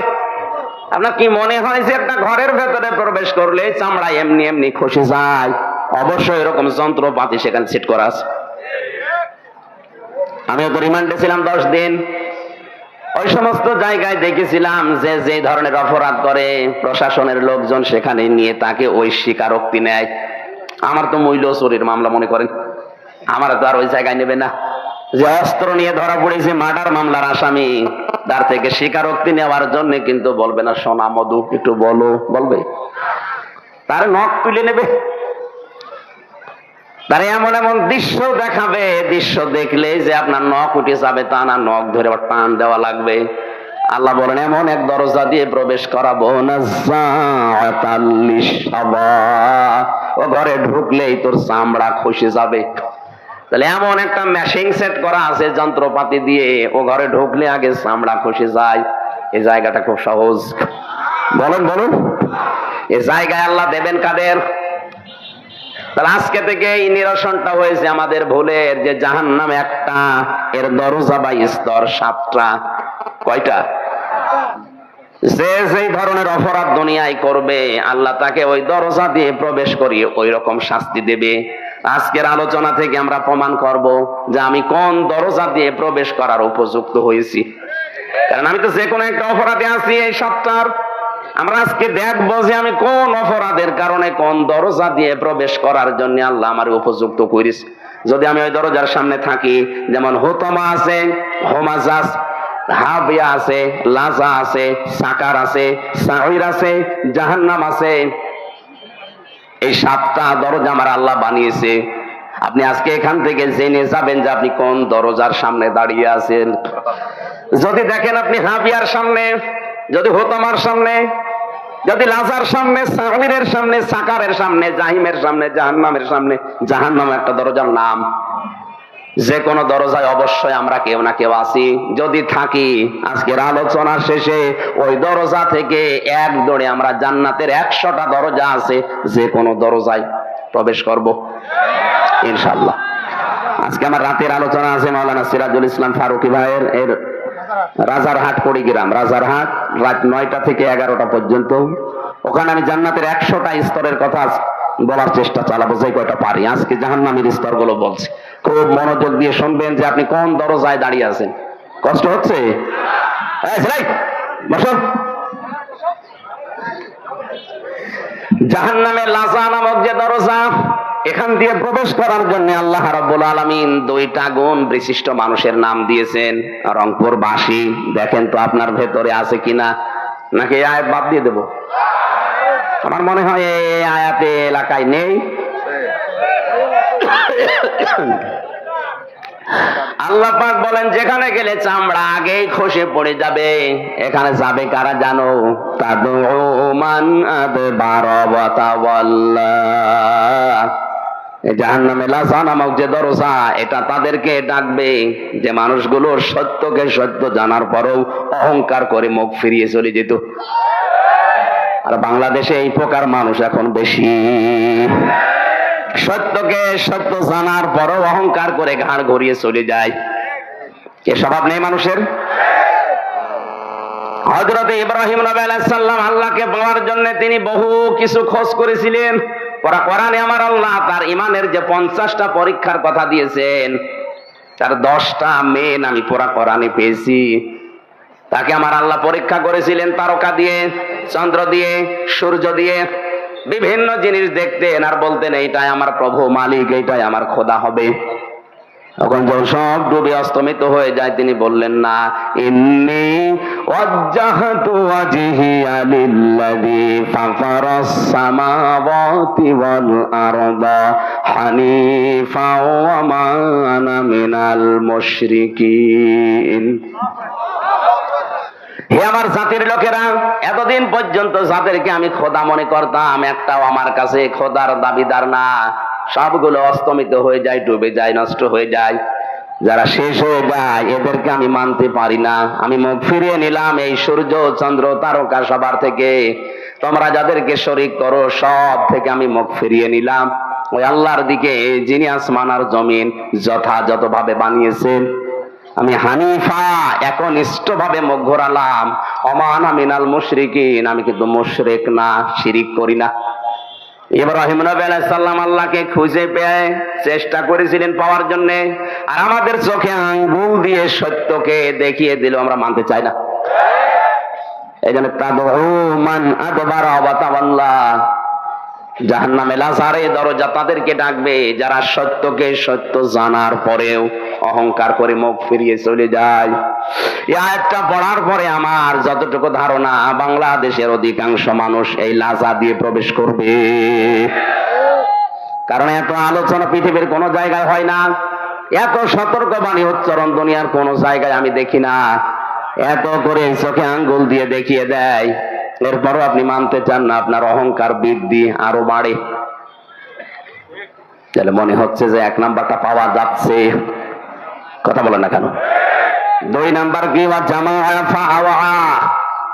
আপনার কি মনে হয় যে একটা ঘরের ভেতরে প্রবেশ করলে চামড়া এমনি এমনি খসে যায়? অবশ্যই এরকম যন্ত্রপাতি সেখানে সেট করা আছে। আমিও তো রিমান্ডে ছিলাম 10 দিন। ওই সমস্ত জায়গায় দেখেছিলাম যে যে ধরনের অপরাধ করে প্রশাসনের লোকজন সেখানে নিয়ে তাকে ওই স্বীকারোক্তি নেয়। আমার তো মূল্য চুরির মামলা মনে করেন, আমার তো আর ওই জায়গায় নেবে না। যে অস্ত্র নিয়ে ধরা পড়েছে মার্ডার মামলার আসামি, তার থেকে স্বীকারোক্তি নেওয়ার জন্য কিন্তু বলবে না সোনা মধু একটু বলো, বলবে তার নখ তুলে নেবে, তারা এমন এমন দৃশ্য দেখাবে, দৃশ্য দেখলে যে আপনার নখ উঠে যাবে তা না, নখ ধরে আবার টান দেওয়া লাগবে। আল্লাহ বলেন এমন এক দরজা দিয়ে প্রবেশ করাবো, নাযাতাল লিশাওয়া, ও ঘরে ঢুকলেই তোর চামড়া খসে যাবে। তাহলে এমন একটা মেশিন সেট করা আছে যন্ত্রপাতি দিয়ে, ও ঘরে ঢুকলে আগে চামড়া খসে যায়। এই জায়গাটা খুব সহজ। বলুন বলুন, এই জায়গায় আল্লাহ দেবেন কাদের? তাহলে আজকে থেকে এই নিরসনটা হয়েছে আমাদের ভুলের, যে জাহান্নাম একটা, এর দরজা বা স্তর 7টা। কয়টা? যে যেই ধরনের অপরাধ দুনিয়ায় করবে আল্লাহ তাকে ওই দরজা দিয়ে প্রবেশ করিয়ে ওই রকম শাস্তি দেবে। আজকের আলোচনা থেকে আমরা প্রমাণ করব যে আমি কোন দরজা দিয়ে প্রবেশ করার উপযুক্ত হয়েছি। কারণ আমি তো যে কোনো একটা অপরাধে আছি এই 7টার। আমরা আজকে দেখবো যে আমি কোন অপরাধের কারণে কোন দরজা দিয়ে প্রবেশ করার জন্য আল্লাহ আমার উপযুক্ত করেছে। যদি আমি ওই দরজার সামনে থাকি, যেমন হুতমা আছে, হোমাজাস, হাবিয়া আছে, লাজা আছে, সাকার আছে, সাঈর আছে, জাহান্নাম আছে, এই 7টা দরজা আমার আল্লাহ বানিয়েছে। আপনি আজকে এখান থেকে জেনে যাবেন যে আপনি কোন দরজার সামনে দাঁড়িয়ে আছেন। যদি দেখেন আপনি হাবিয়ার সামনে, যদি হোতামার সামনে, যদি লাজার সামনে, সাঈরের সামনে, সাকারের সামনে, জাহিমের সামনে, জাহান্নামের সামনে, জাহান্নাম একটা দরজার নাম। যে কোনো দরজায় অবশ্যই আমরা কেউ না কেউ আছি। যদি থাকি, আজকের আলোচনার শেষে ওই দরজা থেকে এক দৌড়ে আমরা জান্নাতের 100টা দরজা আছে, যে কোনো দরজায় প্রবেশ করব ইনশাআল্লাহ। আজকে আমার রাতের আলোচনা আছে মাওলানা সিরাজুল ইসলাম ফারুকী ভাইয়ের, এর রাজারহাট কুড়িগ্রাম, রাজারহাট, রাত 9টা থেকে 11টা পর্যন্ত। ওখানে আমি জান্নাতের 100টা স্তরের কথা বলার চেষ্টা চালাবো, যে কয়টা পারি। আজকে জাহান্নামের স্তর গুলো বলছি, খুব মনোযোগ দিয়ে শুনবেন যে আপনি কোন দরজায় দাঁড়িয়ে আছেন। কষ্ট হচ্ছে? জাহান্নামের লাজা নামক যে দরজা, এখান দিয়ে প্রবেশ করার জন্য আল্লাহ রাব্বুল আলামিন 2টা গুণ বিশিষ্ট মানুষের নাম দিয়েছেন। রংপুরবাসী দেখেন তো আপনার ভেতরে আছে কিনা, নাকি এই আয়াত বাদ দিয়ে দেব? আমার মনে হয় এই আয়াতে এলাকায় নেই। আল্লাহ পাক বলেন যেখানে গেলে চামড়া আগেই খসে পড়ে যাবে, এখানে যাবে কারা জানো? তাদউ মান আদবারা ওয়া তাওয়াল্লা। জাহান্নামে লাজা নামক যে দরজা, এটা তাদেরকে ডাকবে যে মানুষগুলো সত্যকে সত্য জানার পরেও অহংকার করে মুখ ফিরিয়ে চলে যেত। আর বাংলাদেশে এই প্রকার মানুষ এখন বেশি। সত্যকে সত্য জানার পরও অহংকার করে ঘাড় ঘুরিয়ে চলে যায়। এ স্বভাব নেই মানুষের। হযরত ইব্রাহিম নবী আলাইহিস সালাম আল্লাহকে পাওয়ার জন্য তিনি বহু কিছু খোঁজ করেছিলেন। কোরআনে আমার আল্লাহ তার ইমানের যে 50টা পরীক্ষার কথা দিয়েছেন, তার 10টা মেন আমি পুরা কোরআনে পেয়েছি। তাকে আমার আল্লাহ পরীক্ষা করেছিলেন তারকা দিয়ে, চন্দ্র দিয়ে, সূর্য দিয়ে, বিভিন্ন জিনিস দেখতেন আর বলতেন এইটাই আমার প্রভু মালিক, এইটাই আমার খোদা হবে। তখন যখন সব ডুবে অস্তমিত হয়ে যায় তিনি বললেন না, ইন্নী ওয়াজ্জাহতু ওয়াজহিয়া লিল্লাযী ফাতারাস সামাওয়াতি ওয়াল আরদা হানিফা ওয়া মা আনা মিনাল মুশরিকিন। হে আমার জাতির লোকেরা, এতদিন পর্যন্ত যাদেরকে আমি খোদা মনে করতাম একটাও আমার কাছে খোদার দাবিদার না, সবগুলো অস্তমিত হয়ে যায়, ডুবে যায়, নষ্ট হয়ে যায়। যারা শেষ হয়ে যায় এদেরকে আমি মানতে পারি না। আমি মুখ ফিরিয়ে নিলাম এই সূর্য, চন্দ্র, তারকা সবার থেকে। তোমরা যাদেরকে শরীক করো সব থেকে আমি মুখ ফিরিয়ে নিলাম ওই আল্লাহর দিকে, যিনি আসমান আর জমিন যথাযথভাবে বানিয়েছেন। আমি হানিফা, একনিষ্ঠ ভাবে মুখ ঘোরালাম। ওমান মিনাল মুশরিকিন, আমি কিন্তু মুশরিক না, শিরিক করি না। ইব্রাহিম নবী আলাইহিস সালাম আল্লাহকে খুঁজে পেয়ে চেষ্টা করেছিলেন পাওয়ার জন্য, আর আমাদের চোখে আঙ্গুল দিয়ে সত্যকে দেখিয়ে দিল, আমরা মানতে চাই না। এই জন্য তাদউ মান আদবারা ওয়া তাওয়াল্লা, জাহান্নামে লাজারে দরজা তাদেরকে ডাকবে যারা সত্যকে সত্য জানার পরেও অহংকার করে মুখ ফিরিয়ে চলে যায়। এই আয়াতটা পড়ার পরে আমার যতটুকু ধারণা, বাংলাদেশের অধিকাংশ মানুষ এই লাজা দিয়ে প্রবেশ করবে। কারণ এত আলোচনা পৃথিবীর কোন জায়গায় হয় না, এত সতর্কবাণী উচ্চারণ দুনিয়ার কোন জায়গায় আমি দেখি না। এত করে চোখে আঙ্গুল দিয়ে দেখিয়ে দেয়, এরপরও আপনি মানতে চান না, আপনার অহংকার বৃদ্ধি আরো বাড়ে। তাহলে মনে হচ্ছে যে 1 নাম্বারটা পাওয়া যাচ্ছে, কথা বলেন না কেন? 2 নাম্বার কি?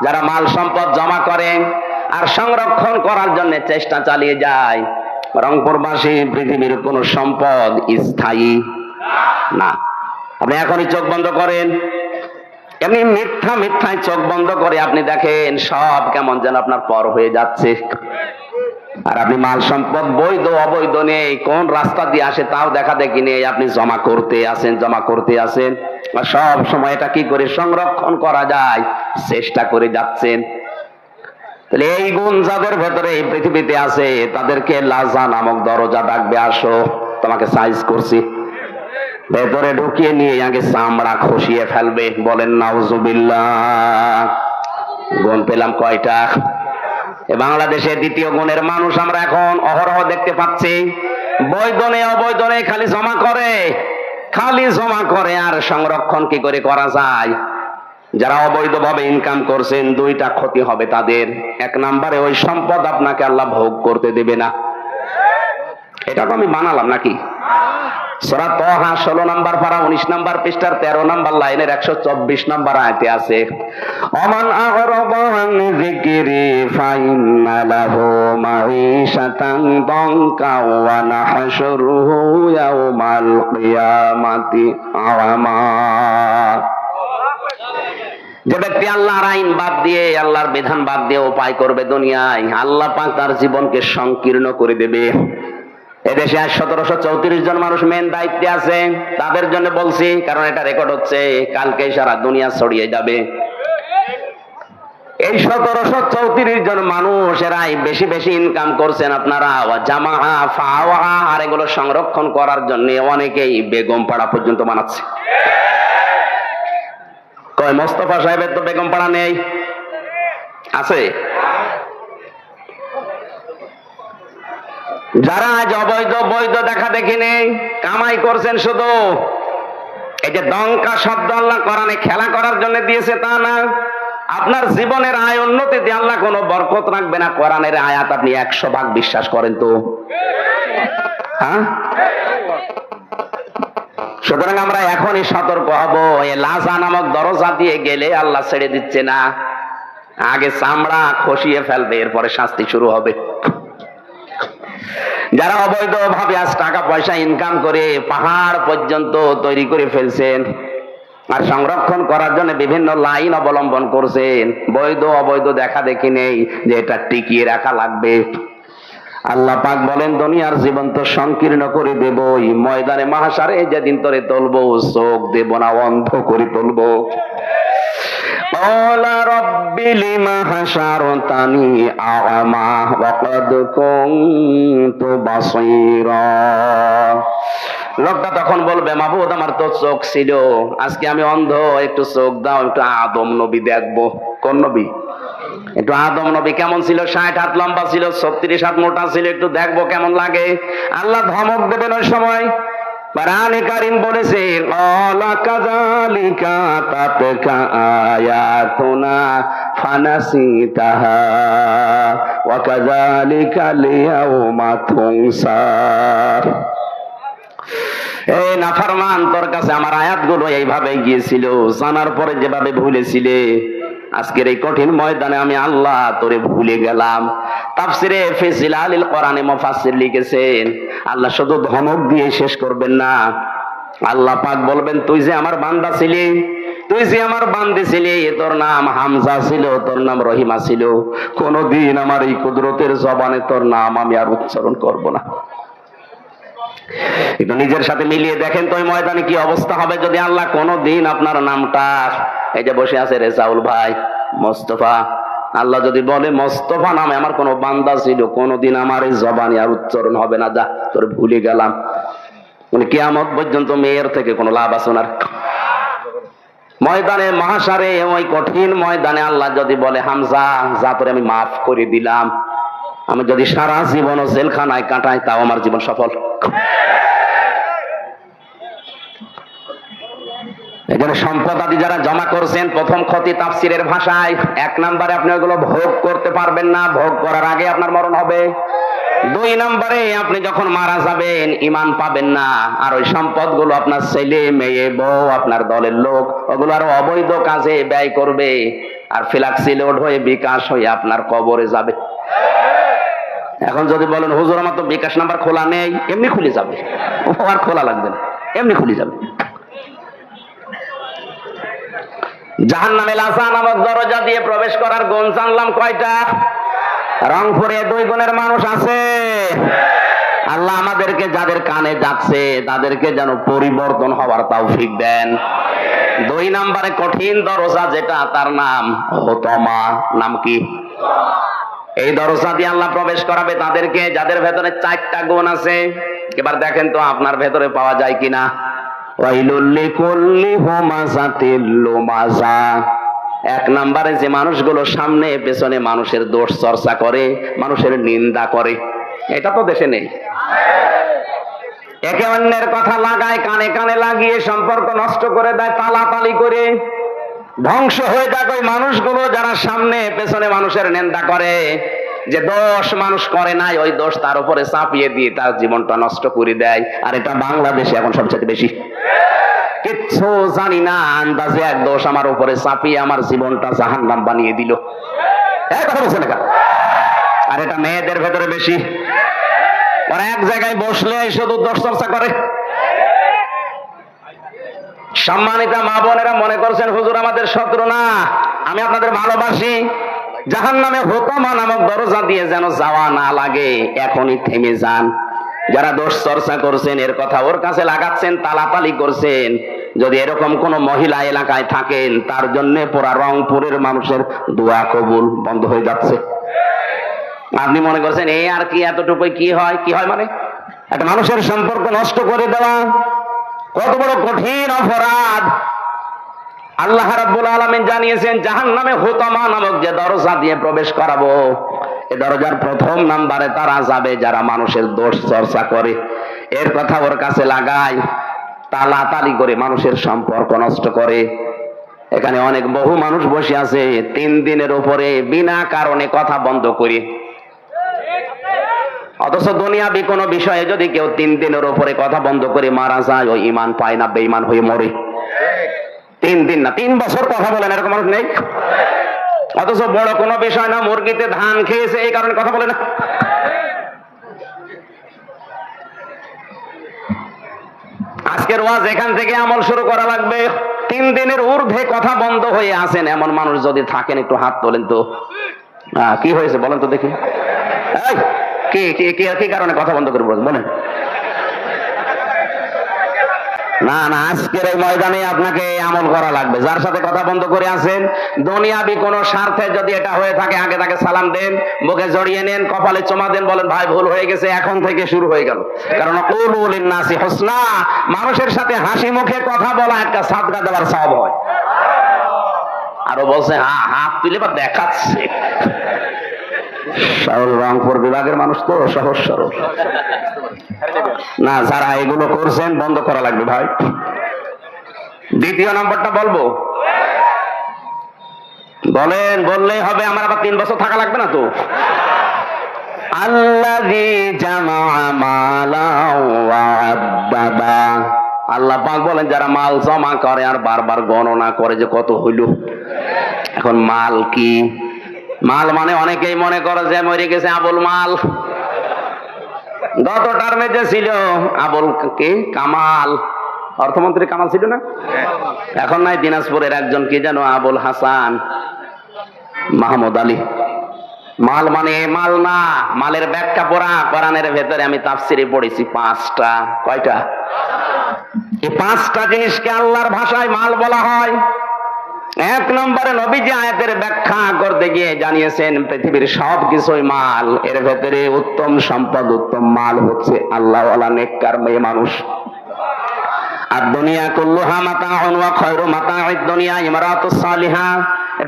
যারা মাল সম্পদ জমা করে আর সংরক্ষণ করার জন্য চেষ্টা চালিয়ে যায়। রংপুরবাসী, পৃথিবীর কোন সম্পদ স্থায়ী না। আপনি এখনই চোখ বন্ধ করেন, এমনি মিথ্যায় চোখ বন্ধ করে আপনি দেখেন সব কেমন যেন আপনার পর হয়ে যাচ্ছে। আর আপনি মাল সম্পদ বৈধ অবৈধ নেই, কোন রাস্তা দিয়ে আসে তাও দেখা দেখি নেই, আপনি জমা করতে আসেন। আর সব সময় এটা কি করে সংরক্ষণ করা যায় চেষ্টা করে যাচ্ছেন। তাহলে এই গুণ যাদের ভেতরে এই পৃথিবীতে আছে তাদেরকে লাজা নামক দরজা ডাকবে, আসো তোমাকে সাইজ করছি। ভেতরে ঢুকিয়ে নিয়ে আগে চামড়া খসিয়ে ফেলবে। বলেন নাউজুবিল্লাহ। গুণ পেলাম কয়টা? বাংলাদেশের 2য় গুণের মানুষ আমরা এখন অহরহ দেখতে পাচ্ছি। বৈধনে অবৈধনে খালি জমা করে আর সংরক্ষণ কি করে করা যায়। যারা অবৈধভাবে ইনকাম করছেন 2টা ক্ষতি হবে তাদের। 1 নম্বরে ওই সম্পদ আপনাকে আল্লাহ ভোগ করতে দেবে না। এটা তো আমি বানালাম নাকি? সূরা তাহা 16 নম্বর পারা 19 নম্বর পৃষ্ঠার 13 নম্বর লাইনের 124 নম্বর আয়াতে আছে, ওমান আ'রাদা আন যিকরি ফাইন্না লাহু মাঈশাতান দানকা ওয়া নাহশুরুহু ইয়াওমাল কিয়ামাতি আ'মা। যে ব্যক্তি আল্লাহর আইন বাদ দিয়ে, আল্লাহর বিধান বাদ দিয়ে উপায় করবে দুনিয়ায়, আল্লাহ পাক তার জীবনকে সংকীর্ণ করে দেবে। এদেশে আজ 1734 জন মানুষ মেন দায়িত্বে আছে, তাদের জন্য বলছি, কারণ এটা রেকর্ড হচ্ছে, কালকে সারা দুনিয়া ছড়িয়ে যাবে। এই 1734 জন মানুষ এরাই বেশি ইনকাম করছেন আপনারা। জামা ফাওয়া আর এগুলো সংরক্ষণ করার জন্য অনেকেই বেগম পাড়া পর্যন্ত বানাচ্ছে। কয় মোস্তফা সাহেবের তো বেগম পাড়া নেই, আছে? যারা আজ অবৈধ বৈধ দেখা দেখি নেই কামাই করছেন, শুধু এই যে দঙ্কা শব্দ আল্লাহ কোরআনে খেলা করার জন্য দিয়েছে তা না। আপনার জীবনের আয় উন্নতিতে আল্লাহ কোনো বরকত রাখবে না। কোরআনের আয়াত আপনি 100 ভাগ বিশ্বাস করেন তো? হ্যাঁ, সুতরাং আমরা এখনই সতর্ক হব। এই লাজা নামক দরজা দিয়ে গেলে আল্লাহ ছেড়ে দিচ্ছে না, আগে চামড়া খসিয়ে ফেলবে, এরপরে শাস্তি শুরু হবে। যারা অবৈধভাবে আজ টাকা পয়সা ইনকাম করে পাহাড় পর্যন্ত তৈরি করে ফেলছেন আর সংরক্ষণ করার জন্য বিভিন্ন লাইন অবলম্বন করছেন, বৈধ অবৈধ দেখা দেখি নেই যে এটা টিকিয়ে রাখা লাগবে। আল্লাহ পাক বলেন দুনিয়ার জীবন তো সংকীর্ণ করে দেবই, ময়দানে মাহশারে যেদিন তোরে তুলবো চোখ দেব না, অন্ধ করে তুলবো। ক্বালা রাব্বি লিমা হাশারতানি আ'মা ওয়া ক্বাদ কুনতু বাসীরা। লোকটা তখন বলবে, মাবুদ আমার তো চোখ ছিল, আজকে আমি অন্ধ, একটু চোখ দাও, একটু আদম নবী দেখবো। কোন নবী? একটু আদম নবী কেমন ছিল? 60 হাত লম্বা ছিল, 36 হাত মোটা ছিল, একটু দেখবো কেমন লাগে। আল্লাহ ধমক দেবেন ওই সময়। কোরআনে কারীম বলেছে, ক্বালা কাযালিকা তাতকা আয়াতুনা ফানাসিতাহা ওয়া কাযালিকাল ইয়াওমা তুনসা। এই নাফরমান, তোর কাছে আমার আয়াতগুলো এইভাবে গিয়েছিল, জানার পরে যেভাবে ভুলেছিলে, আজকের এই কঠিন ময়দানে আমি আল্লাহ তোরে ভুলে গেলাম। তাফসিরে ফি জিলালিল কোরআনে মুফাসসির লিখেছেন, আল্লাহ শুধু ধমক দিয়ে শেষ করবেন না, আল্লাহ পাক বলবেন, তুই যে আমার বান্দা ছিলি, তুই যে আমার বান্দী ছিলি, তোর নাম হামজা ছিল, তোর নাম রহিমা ছিল, কোনদিন আমার এই কুদরতের জবানে তোর নাম আমি আর উচ্চারণ করব না। একটু নিজের সাথে মিলিয়ে দেখেন তো ওই ময়দানে কি অবস্থা হবে যদি আল্লাহ কোনদিন আপনার নামটা, এই যে বসে আছে রেজাউল ভাই, মোস্তফা, আল্লাহ যদি বলে মোস্তফা নামে আমার কোন বান্দা ছিল, কোনদিন আমার এই জবানি আর উচ্চারণ হবে না, যা তোর ভুলে গেলাম। কিয়ামত পর্যন্ত মেয়ের থেকে কোনো লাভ আছে না। ময়দানে মাহশারে, ওই কঠিন ময়দানে আল্লাহ যদি বলে, হামজা যা, তোরে আমি মাফ করে দিলাম, আমি যদি সারা জীবনও জেলখানায় কাটাই তাও আমার জীবন সফল। এখানে সম্পদ আদি যারা জমা করছেন, প্রথম ক্ষতি তাফসিরের ভাষায়, 1 নম্বরে আপনি ওগুলো ভোগ করতে পারবেন না, ভোগ করার আগে আপনার মরণ হবে। 2 নম্বরে আপনি যখন মারা যাবেন ঈমান পাবেন না, আর ওই সম্পদগুলো আপনার ছেলে মেয়ে বউ আপনার দলের লোক ওগুলো আরো অবৈধ কাজে ব্যয় করবে, আর ফ্ল্যাক্সি লোড হয়ে বিকাশ হয়ে আপনার কবরে যাবে। এখন যদি বলেন, হুজুর আমার তো বিকাশ নাম্বার খোলা নেই, এমনি খুলে যাবে, ও আর খোলা লাগবে না, এমনি খুলে যাবে। জাহান্নামে লাসা নামক দরজা দিয়ে প্রবেশ করার গুণ জানলাম কয়টা? রংপুরে 2 গুণের মানুষ আছে। আল্লাহ আমাদেরকে, যাদের কানে যাচ্ছে তাদেরকে যেন পরিবর্তন হওয়ার তৌফিক দেন। 2 নম্বরে কঠিন দরজা যেটা, তার নাম হুতমা। নাম কি? এই দরজা দিয়ে আল্লাহ প্রবেশ করাবে তাদেরকে যাদের ভেতরে 4টা গুণ আছে। এবার দেখেন তো আপনার ভেতরে পাওয়া যায় কিনা। ওয়াইলুল লিকুল্লি হুমাযাতিল লুমাযা। 1 নম্বরে যে মানুষগুলো সামনে পেছনে মানুষের দোষ চর্চা করে, মানুষের নিন্দা করে, এটা তো দেশে নেই। একে অন্যের কথা লাগায়, কানে কানে লাগিয়ে সম্পর্ক নষ্ট করে দেয়, তালাতালি করে ধ্বংস হয়ে যায় ওই মানুষগুলো যারা সামনে পেছনে মানুষের নিন্দা করে। যে দোষ মানুষ করে নাই, ওই দোষ তার উপরে চাপিয়ে দিয়ে তার জীবনটা নষ্ট করে দেয়। আর এটা বাংলাদেশে এখন সবচেয়ে বেশি। কিচ্ছু জানি না, আন্দাজে এক দোষ আমার উপরে চাপিয়ে আমার জীবনটা জাহান্নাম বানিয়ে দিল। কথা বলছেন না? আর এটা মেয়েদের ভেতরে বেশি। ওরা এক জায়গায় বসলে শুধু দোষ চর্চা করে। সম্মানিতা মা বোনেরা মনে করছেন হুজুর আমাদের শত্রু না, আমি আপনাদের ভালোবাসি। জাহান্নামে হুতমা নামক দরজা দিয়ে যেন যাওয়া না লাগে, এখনই থেমে যান। যারা দোষ চর্চা করছেন, এর কথা ওর কাছে লাগাচ্ছেন, তালাতালি করছেন, যদি এরকম কোন মহিলা এলাকায় থাকেন, তার জন্য পুরা রংপুরের মানুষের দোয়া কবুল বন্ধ হয়ে যাচ্ছে। আপনি মনে করছেন এই আর কি, এতটুকুই কি হয়? কি হয় মানে একটা মানুষের সম্পর্ক নষ্ট করে দেওয়া কত বড় কঠিন অপরাধ। আল্লাহ রাব্বুল আলামিন জানিয়েছেন, জাহান্নামে হুতমা নামক যে দরজা দিয়ে প্রবেশ করাবো, এই দরজার 1 নম্বরে তারা যাবে যারা মানুষের দোষ চর্চা করে, এর কথা ওর কাছে লাগায়, তালাতালি করে মানুষের সম্পর্ক নষ্ট করে। এখানে অনেক বহু মানুষ বসে আছে 3 দিনের উপরে বিনা কারণে কথা বন্ধ করে। অথচ দুনিয়াবি কোনো বিষয়ে যদি কেউ 3 দিনের উপরে কথা বন্ধ করে মারা যায়, ওই ঈমান পায় না, বেঈমান হয়ে মরে। 3 দিন না, 3 বছর কথা বলেন এরকম মানুষ নেই। অথচ বড় কোনো বিষয় না, মুরগিতে ধান খেয়েছে এই কারণে কথা বলে না। আজকের ওয়াজ এখান থেকে আমল শুরু করা লাগবে। 3 দিনের ঊর্ধ্বে কথা বন্ধ হয়ে আছেন এমন মানুষ যদি থাকেন, একটু হাত তোলেন তো। কি হয়েছে বলেন তো দেখি। কি কারণে কথা বন্ধ করে বলেন? না না, আজকের এই ময়দানে আপনাকে আমল করা লাগবে। যার সাথে কথা বন্ধ করে আছেন, দুনিয়াবি কোন স্বার্থে যদি এটা হয়ে থাকে, আগে তাকে সালাম দেন, মুখে জড়িয়ে নেন, কপালে চুমা দেন, বলেন ভাই ভুল হয়ে গেছে, এখন থেকে শুরু হয়ে গেল। কারণ কুলু লিন্নাসি হুসনা, মানুষের সাথে হাসি মুখে কথা বলা একটা সাদকা দেওয়ার সওয়াব হয়। আরো বলছে হাত তুলে বা দেখাচ্ছে। সরল রংপুর বিভাগের মানুষ তো সহজ সরল না, যারা এগুলো করছেন বন্ধ করা লাগবে ভাই। দ্বিতীয় নম্বরটা বলবো, বলেন, বললেই হবে, আমার আবার 3 বছর থাকা লাগবে না তো। আল্লাযী জামাআ মালাও ওয়া আদ্দাদা, আল্লাহ পাক বলেন যারা মাল জমা করে আর বারবার গণনা করে যে কত হইল। এখন মাল কি? মাল মানে অনেকেই মনে করে যে মরে গেছে আবুল মাল। গত টার্মে যে ছিল আবুল কে কামাল, অর্থমন্ত্রী কামাল ছিল না? এখন নাই, দিনাজপুরের একজন কি যেন আবুল হাসান মাহমুদ আলী। মাল মানে মাল না, মালের ব্যাখ্যা পড়া কোরআনের ভেতরে আমি তাফসিরে পড়েছি 5টা। কয়টা? এই 5টা জিনিসকে আল্লাহর ভাষায় মাল বলা হয়। 1 নম্বরে নবীজি আয়াতের ব্যাখ্যা করতে গিয়ে জানিয়েছেন পৃথিবীর সব কিছুই মাল, এর ভেতরে উত্তম সম্পদ, উত্তম মাল হচ্ছে আল্লাহওয়ালা নেককার মেয়ে মানুষ। আর দুনিয়া কুল্লুহা মাতাউন ওয়া খায়রু মাতাউদ দুনিয়া ইমরাতুস সালিহা,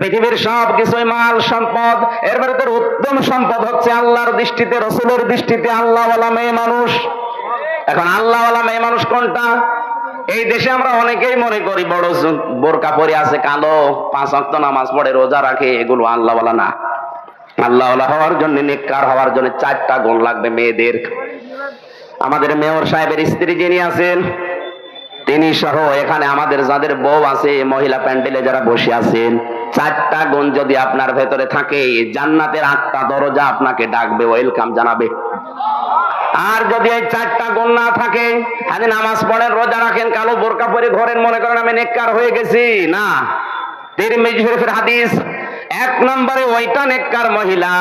পৃথিবীর সব কিছুই মাল সম্পদ, এর ভেতরে উত্তম সম্পদ হচ্ছে আল্লাহর দৃষ্টিতে, রাসূলের দৃষ্টিতে আল্লাহওয়ালা মেয়ে মানুষ। এখন আল্লাহওয়ালা মেয়ে মানুষ কোনটা? এই দেশে আমরা অনেকেই মনে করি বড় বোরকা পরে আছে, কালো, 5 ওয়াক্ত নামাজ পড়ে, রোজা রাখে, এগুলো আল্লাহওয়ালা না। আল্লাহওয়ালা হওয়ার জন্য, নেককার হওয়ার জন্য 4টা গুণ লাগবে মেয়েদের। আমাদের মেয়র সাহেবের স্ত্রী যিনি আছেন, তিনি সহ এখানে আমাদের যাদের বউ আছে, মহিলা প্যান্ডেলে যারা বসে আছেন, 4টা গুণ যদি আপনার ভেতরে থাকে, জান্নাতের 8টা দরজা আপনাকে ডাকবে, ওয়েলকাম জানাবে। আর যদি এই 4টা গুণ না থাকে, আপনি নামাজ পড়েন, রোজা রাখেন, কালো বোরকা পরে ঘোরেন, মনে করেন আমি নেককার হয়ে গেছি, না। তিরমিজি শরীফের হাদিস, 1 নম্বরে ওইটা নেককার মহিলা,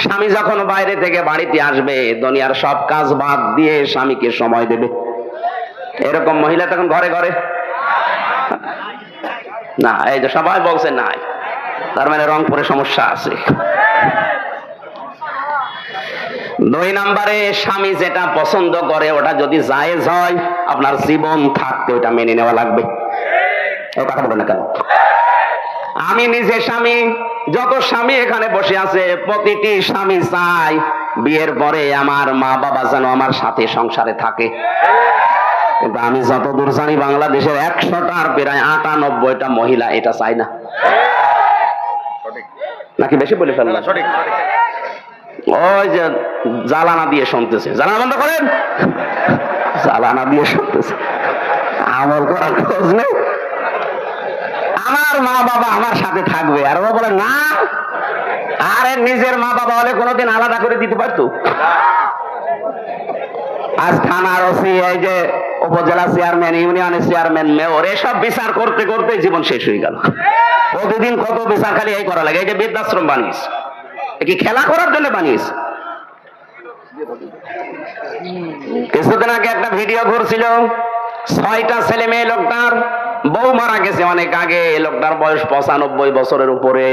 স্বামী যখন বাইরে থেকে বাড়িতে আসবে, দুনিয়ার সব কাজ বাদ দিয়ে স্বামীকে সময় দেবে। এরকম মহিলা তখন ঘরে ঘরে না। এই যে সবাই বলছে নাই, তার মানে রংপুরে সমস্যা আছে। 2 নম্বরে স্বামী যেটা পছন্দ করে ওটা যদি জায়েজ হয়, আপনার জীবন থাকতে ওটা মেনে নেওয়া লাগবে। এই কথা বলে না কেন? আমি নিজে স্বামী, যত স্বামী এখানে বসে আছে, প্রতিটি স্বামী চায় বিয়ের পরে আমার মা বাবা যেন আমার সাথে সংসারে থাকে। কিন্তু আমি যতদূর জানি বাংলাদেশের 100টার প্রায় 98টা মহিলা এটা চায় না। নাকি বেশি বলে ফেললাম? ওই যে জ্বালানা দিয়ে শুনতেছে, জ্বালানা বন্ধ করেন, জ্বালানা দিয়ে শুনতেছে, আমল করার খোঁজ নেই। আমার মা বাবা আমার সাথে থাকবে, আর ও বলে না। আরে নিজের মা বাবা হলে কোনোদিন আলাদা করে দিতে পারতো? আজ থানার ওসি, এই যে উপজেলা চেয়ারম্যান, ইউনিয়নের চেয়ারম্যান, মেয়র, এসব বিচার করতে করতে জীবন শেষ হয়ে গেল। প্রতিদিন কত বিচার খালি এই করা লাগে। এই যে বৃদ্ধাশ্রম বানিয়েছ, কি খেলা করার জন্য বানিয়েছ? কিছুদিন আগে একটা ভিডিও ঘুরছিল, 6টা ছেলে মেয়ে, লোকটার বউ মারা গেছে অনেক আগে, লোকটার বয়স 95 বছরের উপরে,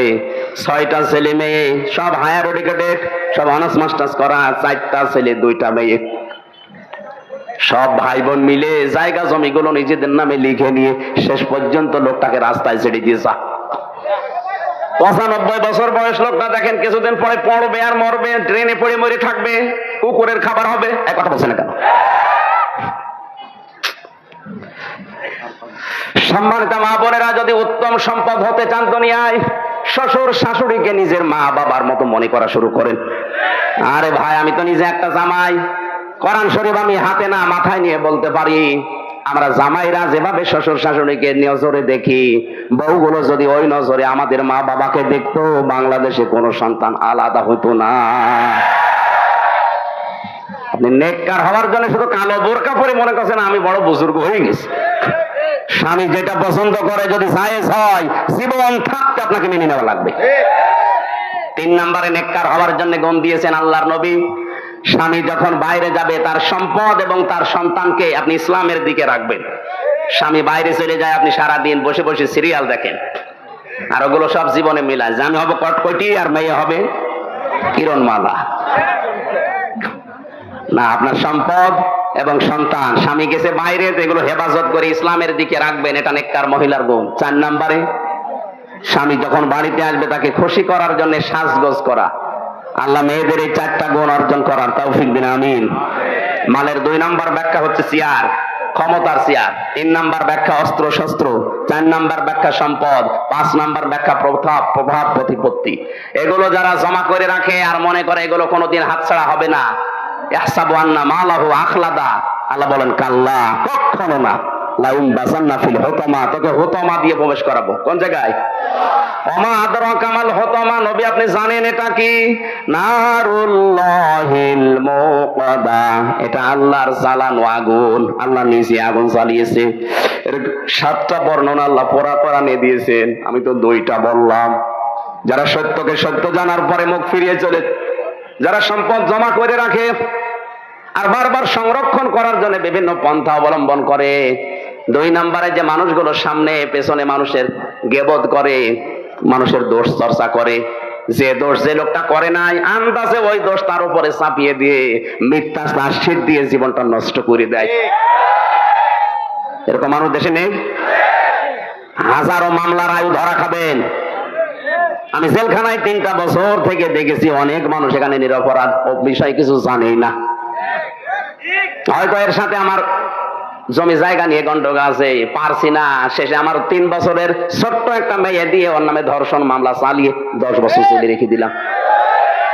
6টা ছেলে মেয়ে, সব হায়ার এডুকেটেড, সব অনার্স মাস্টার্স করা, 4টা ছেলে 2টা মেয়ে, সব ভাই বোন মিলে জায়গা জমিগুলো নিজেদের নামে লিখে নিয়ে শেষ পর্যন্ত লোকটাকে রাস্তায় ছেড়ে দিয়েছে। 95 বছর বয়স লোকটা, দেখেন কিছুদিন পরে পড়বে আর মরবে, ট্রেনে পড়ে মরে থাকবে, কুকুরের খাবার হবে। এক কথা বলছে না কেন? সম্মানিত মা বোনেরা, যদি উত্তম সম্পদ হতে চান দুনিয়ায়, শ্বশুর শাশুড়িকে নিজের মা বাবার মতো মনে করা শুরু করেন। আরে ভাই, আমি তো নিজে একটা জামাই, কোরআন শরীফ আমি হাতে না মাথায় নিয়ে বলতে পারি, আমরা জামাইরা যেভাবে শ্বশুর শাশুড়িকে নজরে দেখি, বউগুলো যদি ওই নজরে আমাদের মা বাবাকে দেখতো, বাংলাদেশে কোনো সন্তান আলাদা হতো না। আপনি নেককার হওয়ার জন্য শুধু কালো বোরকা পরে মনে করছেন আমি বড় বুজুর্গ হয়ে গেছি। স্বামী যেটা পছন্দ করে যদি জায়েজ হয়, জীবন থাকতে আপনাকে মেনে নেওয়া লাগবে। 3 নম্বরে নেককার হওয়ার জন্য গুণ দিয়েছেন আল্লাহর নবী, স্বামী যখন বাইরে যাবে তার সম্পদ এবং তার সন্তানকে আপনি ইসলামের দিকে রাখবেন। স্বামী বাইরে চলে যায়, আপনি সারাদিন বসে বসে সিরিয়াল দেখেন, আর ওগুলো সব জীবনে মিলায়। আমি হবো কটকটি আর মেয়ে হবে কিরণমালা। না, আপনার সম্পদ এবং সন্তান, স্বামী গেছে বাইরে, এগুলো হেফাজত করে ইসলামের দিকে রাখবেন, এটা নেককার মহিলার গুণ। 4 নম্বরে, স্বামী যখন বাড়িতে আসবে তাকে খুশি করার জন্য সাজগোজ করা। আল্লাহ মেয়েদের এই 4টা গুণ অর্জন করার তৌফিক দিন, আমিন। মালের 2 নম্বর ব্যাখ্যা হচ্ছে চেয়ার, ক্ষমতার চেয়ার। 3 নম্বর ব্যাখ্যা অস্ত্র শস্ত্র। 4 নম্বর ব্যাখ্যা সম্পদ। 5 নম্বর ব্যাখ্যা প্রভাব প্রতিপত্তি। এগুলো যারা জমা করে রাখে আর মনে করে এগুলো কোনোদিন হাতছাড়া হবে না, ইহসাবু আন্না মালাহু আখলাদা, আল্লাহ বলেন কাল্লা, কখনো না। লাউন বাসান্না ফিল হুতামা, তোকে হুতামা দিয়ে প্রবেশ করাবো। কোন জায়গায়? ওমা আদরাকা মাল হুতামা, নবী আপনি জানেন এটা কি? নারুল্লাহিল মুকাদা, এটা আল্লাহর জ্বালানো আগুন। আল্লাহ নিজে আগুন জ্বালিয়েছে। এর 7টা বর্ণনা আল্লাহ কোরআনে দিয়েছেন, আমি তো 2টা বললাম। যারা সত্যকে সত্য জানার পরে মুখ ফিরিয়ে চলে, যারা সম্পদ জমা করে রাখে আর বারবার সংরক্ষণ করার জন্য বিভিন্ন পন্থা অবলম্বন করে। 2 নম্বরে যে মানুষগুলো সামনে পেছনে মানুষের গেবত করে, মানুষের দোষ চর্চা করে, যে দোষ যে লোকটা করে নাই আন্দাজে ওই দোষ তার উপরে চাপিয়ে দিয়ে মিথ্যা আশ্বাস দিয়ে জীবনটা নষ্ট করে দেয়। এরকম মানুষ দেশে নেই? হাজারো মামলার আয়ু ধরা খাবেন। আমি জেলখানায় 3টা বছর থেকে দেখেছি অনেক মানুষ এখানে নিরপরাধ, বিষয় কিছু জানেই না। হয়তো এর সাথে আমার জমি জায়গা নিয়ে গন্ডগোল আছে, পারছি না। শেষে আমার 3 বছরের ছোট্ট একটা মেয়ে দিয়ে ওর নামে ধর্ষণ মামলা চালিয়ে 10 বছর জেলে রেখে দিলাম।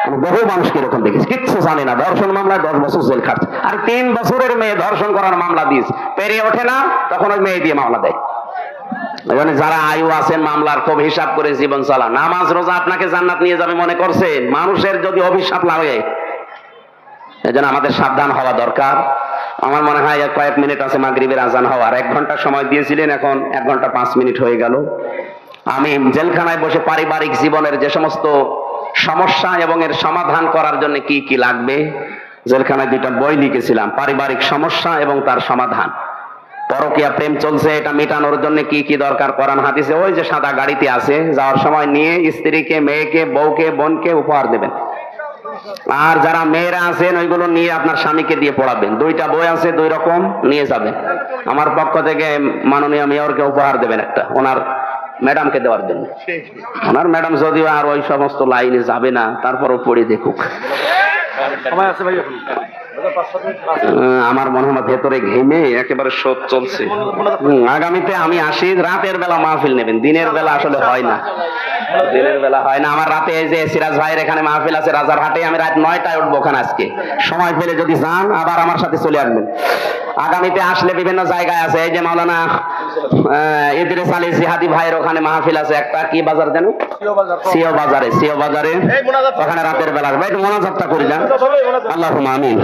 আমি বহু মানুষকে এরকম দেখেছি, কিচ্ছু জানে না, ধর্ষণ মামলায় 10 বছর জেল খাটছে। আর 3 বছরের মেয়ে ধর্ষণ করার মামলা দিয়েছে, পেরিয়ে ওঠে না, তখন ওই মেয়ে দিয়ে মামলা দেয়। যারা আয়ু আছেন মামলার, খুব হিসাব করে জীবন চালান। নামাজ রোজা আপনাকে জান্নাত নিয়ে যাবে মনে করছেন? মানুষের যদি অভিশাপ লাগে, এজন্য আমাদের সাবধান হওয়া দরকার। আমার মনে হয় কয়েক মিনিট আছে মাগরিবের আজান হওয়ার। 1 ঘন্টা সময় দিয়েছিলেন, এখন 1 ঘন্টা 5 মিনিট হয়ে গেল। আমি জেলখানায় বসে পারিবারিক জীবনের যে সমস্ত সমস্যা এবং এর সমাধান করার জন্য কি কি লাগবে, জেলখানায় 2টা বই লিখেছিলাম, পারিবারিক সমস্যা এবং তার সমাধান। পরকীয়া প্রেম চলছে, এটা মেটানোর জন্য কি কি দরকার, কোরআন হাদিসে ওই যে সাদা গাড়িতে আছে, যাওয়ার সময় নিয়ে স্ত্রীকে, মেয়েকে, বউকে, বোনকে উপহার দেবেন। আর যারা মেয়েরা আছেন ওইগুলো নিয়ে আপনার স্বামীকে দিয়ে পড়াবেন। 2টা বই আছে, 2 রকম নিয়ে যাবেন। আমার পক্ষ থেকে মাননীয় মেয়রকে উপহার দেবেন একটা, ওনার ম্যাডামকে দেওয়ার জন্য। ওনার ম্যাডাম যদিও আর ওই সমস্ত লাইনে যাবে না, তারপরও পড়ে দেখুক। আমার মনে হয় ভেতরে ঘেমে একেবারে শোধ চলছে। আগামীতে আমি আসি, রাতের বেলা মাহফিল নেবেন, দিনের বেলা আসলে হয় না, দিনের বেলা হয় না। আমার রাতে এই যে সিরাজ ভাইয়ের এখানে মাহফিল আছে রাজারহাটে, আমি রাত 9টায় উঠবো ওখানে। আজকে সময় পেলে যদি যান আবার আমার সাথে চলে আসবেন। আগামীতে আসলে বিভিন্ন জায়গায় আছে, এই যে মাওলানা ইদ্রিস আলী জিহাদি ভাইয়ের ওখানে মাহফিল আছে একটা, কি বাজার জানো? সিও বাজারে ওখানে রাতের বেলা আসবে। একটু মোনাজাতটা করে যান। আল্লাহুম্মা আমিন।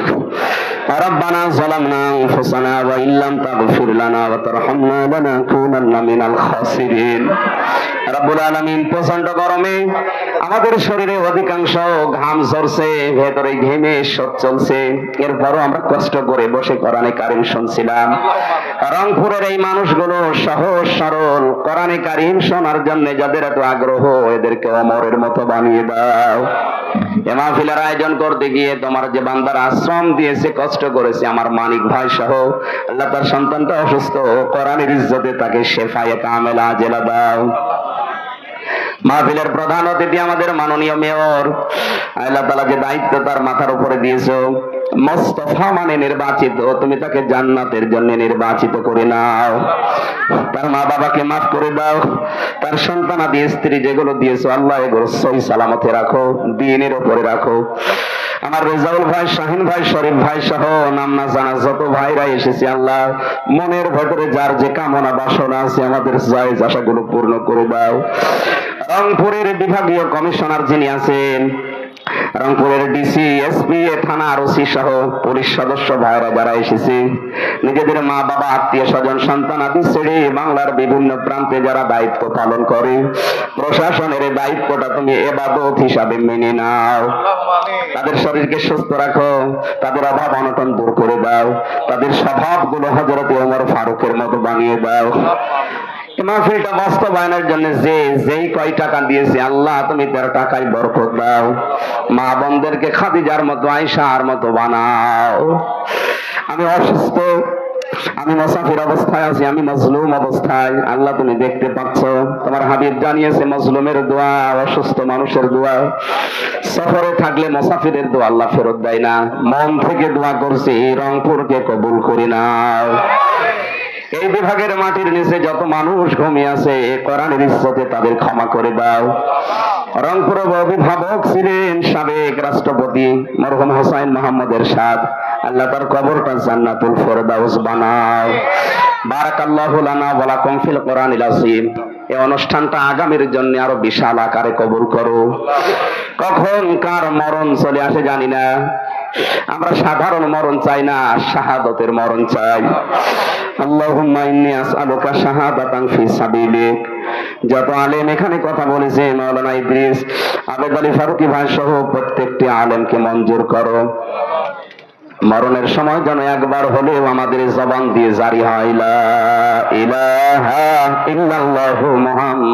রব্বানা যালামনা আনফুসানা ওয়া ইল্লাম তাগফির লানা ওয়া তারহামনা লানাকুনান্না মিনাল খাসিরিন। রব্বুল আলামিন, প্রচন্ড গরমে আমাদের শরীরে অধিকাংশ ঘাম ঝরছে, ভেতরে ঘেমে শোধ চলছে, এরপরও আমরা কষ্ট করে বসে কোরআনে কারীম শুনছিলাম। রংপুরের এই মানুষগুলো সহজ সরল, কোরআনে কারীম শোনার জন্য যাদের এত আগ্রহ, এদেরকে অমরের মতো বানিয়ে দাও। এ মাহফিলের আয়োজন করতে গিয়ে তোমার যে বান্দার আশ্রম দিয়েছে, কষ্ট করেছে, আমার মানিক ভাই সহ, আল্লাহ তার সন্তানটা অসুস্থ, কোরআনের ইজ্জতে তাকে শেফায়ে কামেলা আজেলা দাও। মাহফিলের প্রধান অতিথি আমাদের মাননীয় মেয়র, আল্লাহ তাআলা যে দায়িত্ব তার মাথার উপরে দিয়েছো, মুস্তাফা মানে নির্বাচিত, তুমি তাকে জান্নাতের জন্য নির্বাচিত করে নাও। তার মা বাবাকে মাফ করে দাও, তার সন্তানাদি স্ত্রী যেগুলো দিয়েছো আল্লাহ এগুলো সহি সালামতে রাখো, দ্বীনের উপরে রাখো। আমার রেজাউল ভাই, শাহিন ভাই, শরীফ ভাই সহ নাম না জানা যত ভাইরা এসেছে, আল্লাহ মনের ভেতরে যার যে কামনা বাসনা আছে আমাদের জায়েজ আশাগুলো পূর্ণ করে দাও। রংপুরের বিভাগীয় কমিশনার যিনি আছেন, রংপুরের ডিসি, এসপি, থানার ওসি সহ পুলিশ সদস্য ভাইরা যারা এসেছে, নিজেদের মা বাবা, আত্মীয় স্বজন, সন্তান আদি ছেড়ে বাংলার বিভিন্ন প্রান্তে যারা দায়িত্ব পালন করে, প্রশাসনের এই দায়িত্বটা তুমি ইবাদত হিসাবে মেনে নাও। তাদের শরীরকে সুস্থ রাখো, তাদের অভাব অনটন দূর করে দাও, তাদের স্বভাবগুলো হযরত ওমর ফারুকের মতো বানিয়ে দাও। এই মাহফিলটা বাস্তবায়নের জন্য যেই কয় টাকা দিয়েছে আল্লাহ তুমি তার টাকায় বরকত দাও। মা বোনদেরকে খাদিজার মতো, আয়েশার মতো বানাও। আমি অসুস্থ, আমি মুসাফির অবস্থায় আছি, আমি মজলুম অবস্থায়, আল্লাহ তুমি দেখতে পাচ্ছ। তোমার হাবিব জানিয়েছে মজলুমের দোয়া, অসুস্থ মানুষের দোয়া, সফরে থাকলে মুসাফিরের দোয়া আল্লাহ ফেরত দেয় না। মন থেকে দোয়া করছি রংপুরকে কবুল করে নাও। এই বিভাগের মাটির নিচে যত মানুষ ঘুমিয়ে আছে কোরআনের ইজ্জতে তাদের ক্ষমা করে দাও। রংপুরের অভিভাবক ছিলেন সাবেক রাষ্ট্রপতি মরহুম হোসাইন মোহাম্মদ এরশাদ, আল্লাহ তার কবরটা জান্নাতুল ফেরদাউস বানাও। বারাকাল্লাহু লানা ওয়া লাকুম ফিল কোরআনিল আযীম। এই অনুষ্ঠানটা আগামীর জন্য আরো বিশাল আকারে কবুল করো। কখন কার মরণ চলে আসে জানি না, আমরা সাধারণ মরণ চাই না, শাহাদাতের মরণ চাই। আল্লাহুম্মা ইন্নী আসআলুকা শাহাদাতান ফি সাবিলিক। যত আলেম এখানে কথা বলেছে, মাওলানা ইদ্রিস, আবেদ আলী ফারুকী ভাই সহ প্রত্যেকটি আলেমকে মঞ্জুর করো। মরণের সময় যেন একবার হলেও আমাদের জবান দিয়ে জারি হয় লা ইলাহা ইল্লাল্লাহু মুহাম্মাদুর